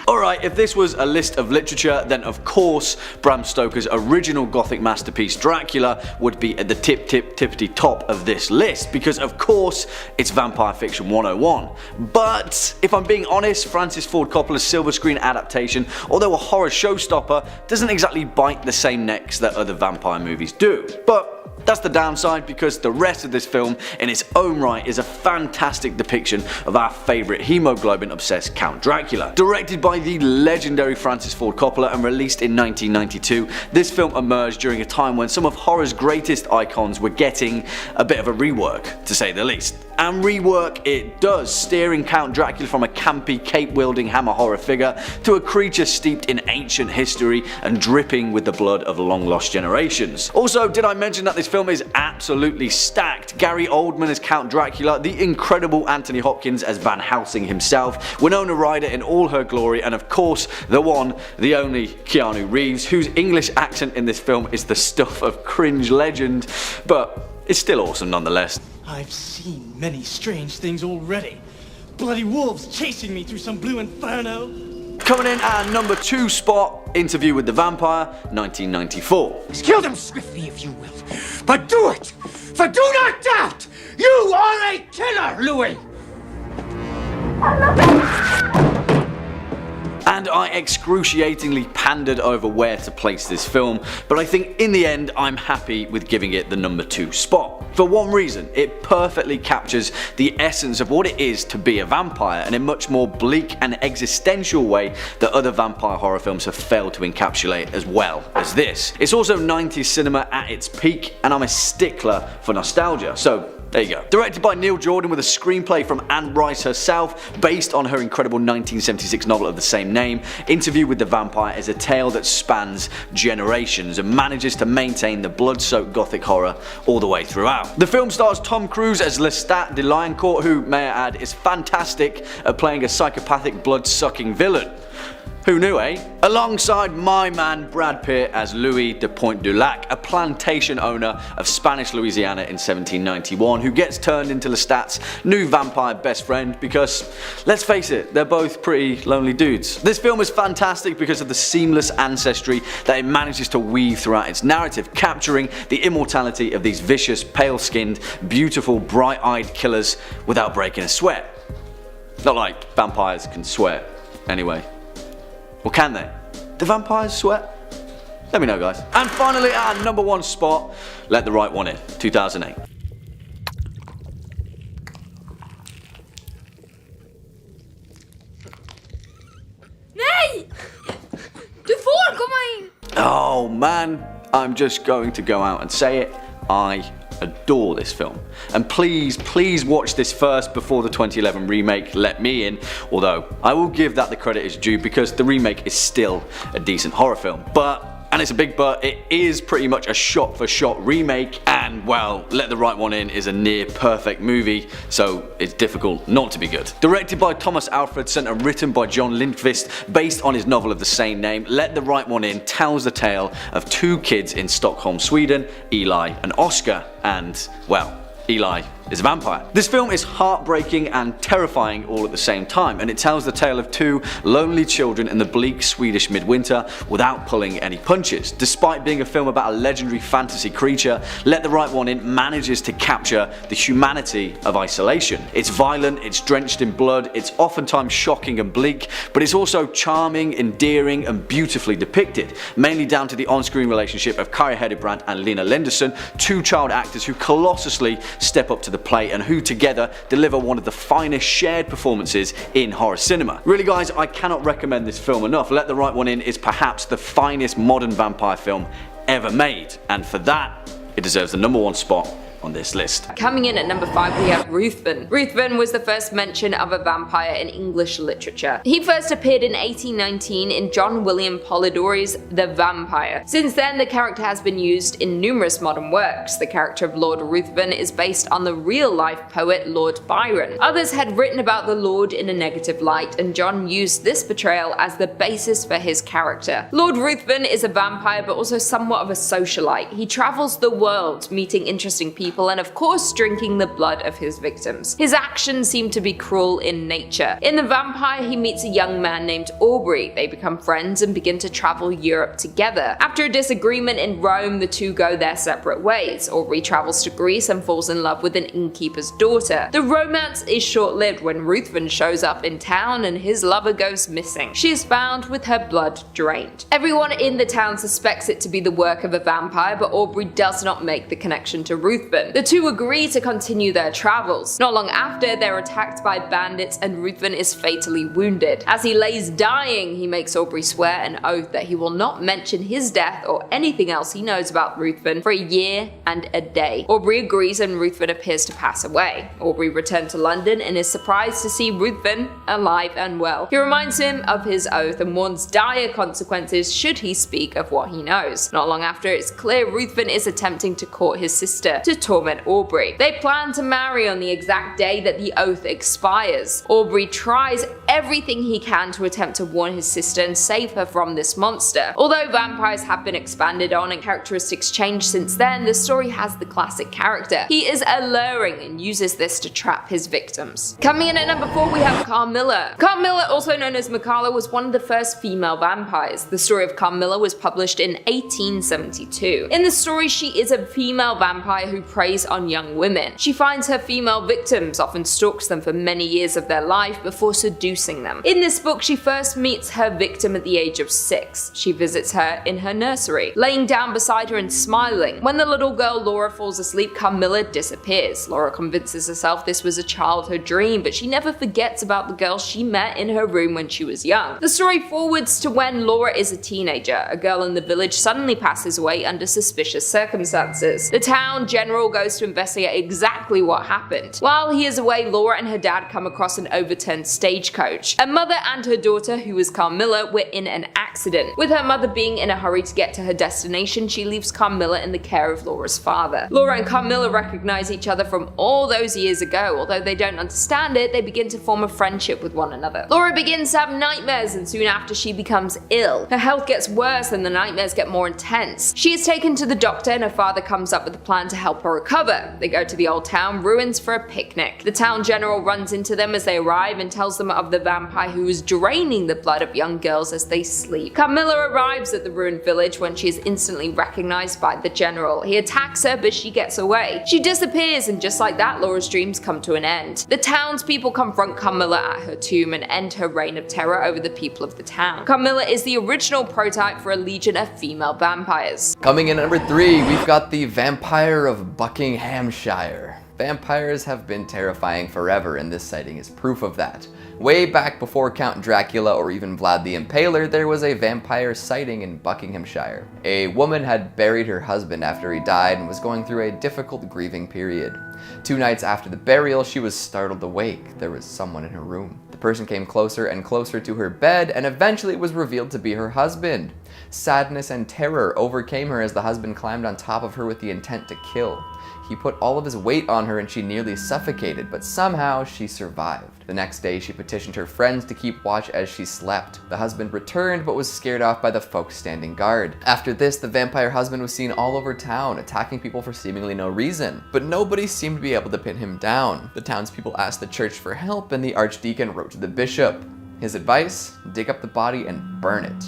Alright, if this was a list of literature, then of course Bram Stoker's original gothic masterpiece Dracula would be at the tippity top of this list, because of course it's vampire fiction 101. But if I'm being honest, Francis Ford Coppola's silver screen adaptation, although a horror showstopper, doesn't exactly bite the same necks that other vampire movies do. But that's the downside, because the rest of this film in its own right is a fantastic depiction of our favourite hemoglobin obsessed Count Dracula. Directed by the legendary Francis Ford Coppola and released in 1992, this film emerged during a time when some of horror's greatest icons were getting a bit of a rework, to say the least. And rework it does, steering Count Dracula from a campy, cape-wielding hammer horror figure to a creature steeped in ancient history and dripping with the blood of long-lost generations. Also, did I mention that this film is absolutely stacked? Gary Oldman as Count Dracula, the incredible Anthony Hopkins as Van Helsing himself, Winona Ryder in all her glory, and of course, the one, the only Keanu Reeves, whose English accent in this film is the stuff of cringe legend, but it's still awesome nonetheless. I've seen many strange things already. Bloody wolves chasing me through some blue inferno. Coming in at number 2 spot, Interview with the Vampire, 1994. Kill them swiftly if you will, but do it! For do not doubt, you are a killer, Louis! And I excruciatingly pandered over where to place this film, but I think in the end I'm happy with giving it the number 2 spot. For one reason, it perfectly captures the essence of what it is to be a vampire in a much more bleak and existential way that other vampire horror films have failed to encapsulate as well as this. It's also 90s cinema at its peak, and I'm a stickler for nostalgia, so there you go. Directed by Neil Jordan with a screenplay from Anne Rice herself, based on her incredible 1976 novel of the same name, Interview with the Vampire is a tale that spans generations and manages to maintain the blood-soaked gothic horror all the way throughout. The film stars Tom Cruise as Lestat de Lioncourt, who, may I add, is fantastic at playing a psychopathic blood-sucking villain. Who knew, eh? Alongside my man Brad Pitt as Louis de Pointe-du-Lac, a plantation owner of Spanish Louisiana in 1791 who gets turned into Lestat's new vampire best friend because, let's face it, they're both pretty lonely dudes. This film is fantastic because of the seamless ancestry that it manages to weave throughout its narrative, capturing the immortality of these vicious, pale-skinned, beautiful, bright-eyed killers without breaking a sweat. Not like vampires can sweat, anyway. Or can they? Do vampires sweat? Let me know, guys. And finally, at our number 1 spot, Let the Right One In, 2008. Nej! Du får komma in! Oh man, I'm just going to go out and say it. I adore this film. And please, please watch this first before the 2011 remake Let Me In, although I will give that the credit is due because the remake is still a decent horror film. But, and it's a big but, it is pretty much a shot-for-shot remake, and well, Let the Right One In is a near perfect movie, so it's difficult not to be good. Directed by Thomas Alfredson and written by John Lindqvist, based on his novel of the same name, Let the Right One In tells the tale of 2 kids in Stockholm, Sweden, Eli and Oscar, and, well, Eli is a vampire. This film is heartbreaking and terrifying all at the same time, and it tells the tale of 2 lonely children in the bleak Swedish midwinter without pulling any punches. Despite being a film about a legendary fantasy creature, Let the Right One In manages to capture the humanity of isolation. It's violent, it's drenched in blood, it's oftentimes shocking and bleak, but it's also charming, endearing and beautifully depicted, mainly down to the on-screen relationship of Kari Hedebrandt and Lena Lenderson, 2 child actors who colossusly step up to the plate and who together deliver one of the finest shared performances in horror cinema. Really guys, I cannot recommend this film enough. Let the Right One In is perhaps the finest modern vampire film ever made, and for that, it deserves the number 1 spot on this list. Coming in at number 5, we have Ruthven. Ruthven was the first mention of a vampire in English literature. He first appeared in 1819 in John William Polidori's The Vampire. Since then, the character has been used in numerous modern works. The character of Lord Ruthven is based on the real-life poet Lord Byron. Others had written about the Lord in a negative light, and John used this portrayal as the basis for his character. Lord Ruthven is a vampire, but also somewhat of a socialite. He travels the world, meeting interesting people, and of course drinking the blood of his victims. His actions seem to be cruel in nature. In The Vampire, he meets a young man named Aubrey. They become friends and begin to travel Europe together. After a disagreement in Rome, the two go their separate ways. Aubrey travels to Greece and falls in love with an innkeeper's daughter. The romance is short-lived when Ruthven shows up in town and his lover goes missing. She is found with her blood drained. Everyone in the town suspects it to be the work of a vampire, but Aubrey does not make the connection to Ruthven. The two agree to continue their travels. Not long after, they're attacked by bandits and Ruthven is fatally wounded. As he lays dying, he makes Aubrey swear an oath that he will not mention his death or anything else he knows about Ruthven for a year and a day. Aubrey agrees and Ruthven appears to pass away. Aubrey returns to London and is surprised to see Ruthven alive and well. He reminds him of his oath and warns dire consequences should he speak of what he knows. Not long after, it's clear Ruthven is attempting to court his sister to torment Aubrey. They plan to marry on the exact day that the oath expires. Aubrey tries everything he can to attempt to warn his sister and save her from this monster. Although vampires have been expanded on and characteristics changed since then, the story has the classic character. He is alluring and uses this to trap his victims. Coming in at number 4, we have Carmilla. Carmilla, also known as Makala, was one of the first female vampires. The story of Carmilla was published in 1872. In the story, she is a female vampire who preys on young women. She finds her female victims, often stalks them for many years of their life before seducing them. In this book, she first meets her victim at the age of 6. She visits her in her nursery, laying down beside her and smiling. When the little girl Laura falls asleep, Carmilla disappears. Laura convinces herself this was a childhood dream, but she never forgets about the girl she met in her room when she was young. The story forwards to when Laura is a teenager. A girl in the village suddenly passes away under suspicious circumstances. The town general goes to investigate exactly what happened. While he is away, Laura and her dad come across an overturned stagecoach. A mother and her daughter, who is Carmilla, were in an accident. With her mother being in a hurry to get to her destination, she leaves Carmilla in the care of Laura's father. Laura and Carmilla recognize each other from all those years ago. Although they don't understand it, they begin to form a friendship with one another. Laura begins to have nightmares, and soon after she becomes ill. Her health gets worse and the nightmares get more intense. She is taken to the doctor and her father comes up with a plan to help her recover. They go to the old town ruins for a picnic. The town general runs into them as they arrive and tells them of the vampire who is draining the blood of young girls as they sleep. Carmilla arrives at the ruined village when she is instantly recognized by the general. He attacks her, but she gets away. She disappears, and just like that, Laura's dreams come to an end. The townspeople confront Carmilla at her tomb and end her reign of terror over the people of the town. Carmilla is the original prototype for a legion of female vampires. Coming in at number 3, we've got the Vampire of Buckinghamshire. Vampires have been terrifying forever, and this sighting is proof of that. Way back before Count Dracula or even Vlad the Impaler, there was a vampire sighting in Buckinghamshire. A woman had buried her husband after he died and was going through a difficult grieving period. 2 nights after the burial, she was startled awake. There was someone in her room. The person came closer and closer to her bed, and eventually it was revealed to be her husband. Sadness and terror overcame her as the husband climbed on top of her with the intent to kill. He put all of his weight on her and she nearly suffocated, but somehow she survived. The next day, she petitioned her friends to keep watch as she slept. The husband returned but was scared off by the folks standing guard. After this, the vampire husband was seen all over town, attacking people for seemingly no reason, but nobody seemed to be able to pin him down. The townspeople asked the church for help and the archdeacon wrote to the bishop. His advice? Dig up the body and burn it.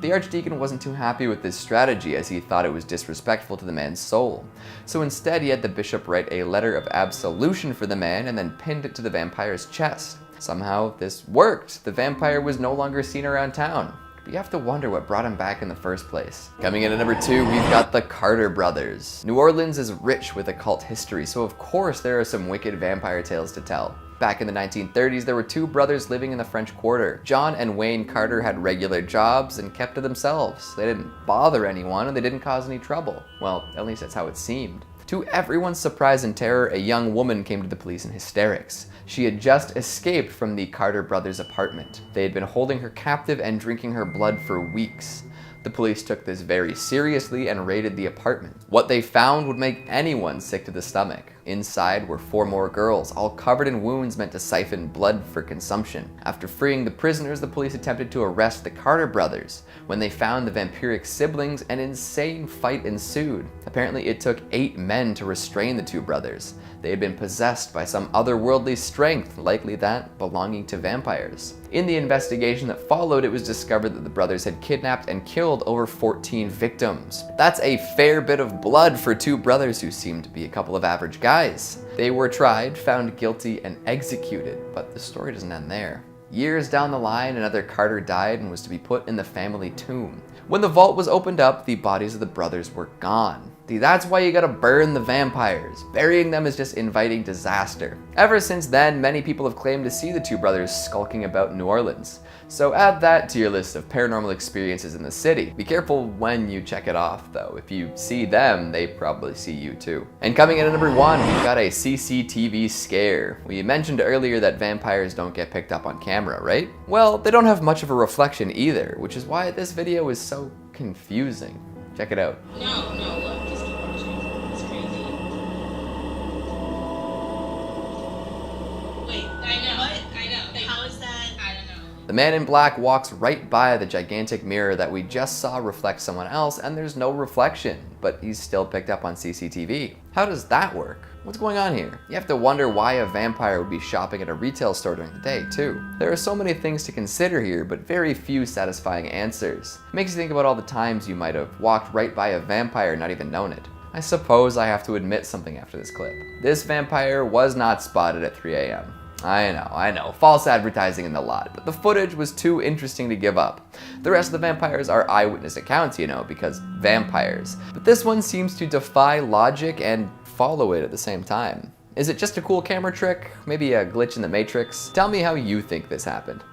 The archdeacon wasn't too happy with this strategy as he thought it was disrespectful to the man's soul. So instead he had the bishop write a letter of absolution for the man and then pinned it to the vampire's chest. Somehow this worked. The vampire was no longer seen around town. But you have to wonder what brought him back in the first place. Coming in at number 2, we've got the Carter brothers. New Orleans is rich with occult history, so of course there are some wicked vampire tales to tell. Back in the 1930s, there were 2 brothers living in the French Quarter. John and Wayne Carter had regular jobs and kept to themselves. They didn't bother anyone and they didn't cause any trouble. Well, at least that's how it seemed. To everyone's surprise and terror, a young woman came to the police in hysterics. She had just escaped from the Carter brothers' apartment. They had been holding her captive and drinking her blood for weeks. The police took this very seriously and raided the apartment. What they found would make anyone sick to the stomach. Inside were 4 more girls, all covered in wounds meant to siphon blood for consumption. After freeing the prisoners, the police attempted to arrest the Carter brothers. When they found the vampiric siblings, an insane fight ensued. Apparently, it took 8 men to restrain the 2 brothers. They had been possessed by some otherworldly strength, likely that belonging to vampires. In the investigation that followed, it was discovered that the brothers had kidnapped and killed over 14 victims. That's a fair bit of blood for 2 brothers who seemed to be a couple of average guys. They were tried, found guilty, and executed, but the story doesn't end there. Years down the line, another Carter died and was to be put in the family tomb. When the vault was opened up, the bodies of the brothers were gone. See, that's why you gotta burn the vampires. Burying them is just inviting disaster. Ever since then, many people have claimed to see the 2 brothers skulking about New Orleans. So add that to your list of paranormal experiences in the city. Be careful when you check it off though. If you see them, they probably see you too. And coming in at number 1, we've got a CCTV scare. We mentioned earlier that vampires don't get picked up on camera, right? Well, they don't have much of a reflection either, which is why this video is so confusing. Check it out. No, look, just keep watching. It's crazy. Wait, I know. What? I know. Like, how is that? I don't know. The man in black walks right by the gigantic mirror that we just saw reflect someone else, and there's no reflection, but he's still picked up on CCTV. How does that work? What's going on here? You have to wonder why a vampire would be shopping at a retail store during the day, too. There are so many things to consider here, but very few satisfying answers. It makes you think about all the times you might have walked right by a vampire and not even known it. I suppose I have to admit something after this clip. This vampire was not spotted at 3 a.m. I know, false advertising in the lot, but the footage was too interesting to give up. The rest of the vampires are eyewitness accounts, you know, because vampires. But this one seems to defy logic and follow it at the same time. Is it just a cool camera trick? Maybe a glitch in the matrix? Tell me how you think this happened.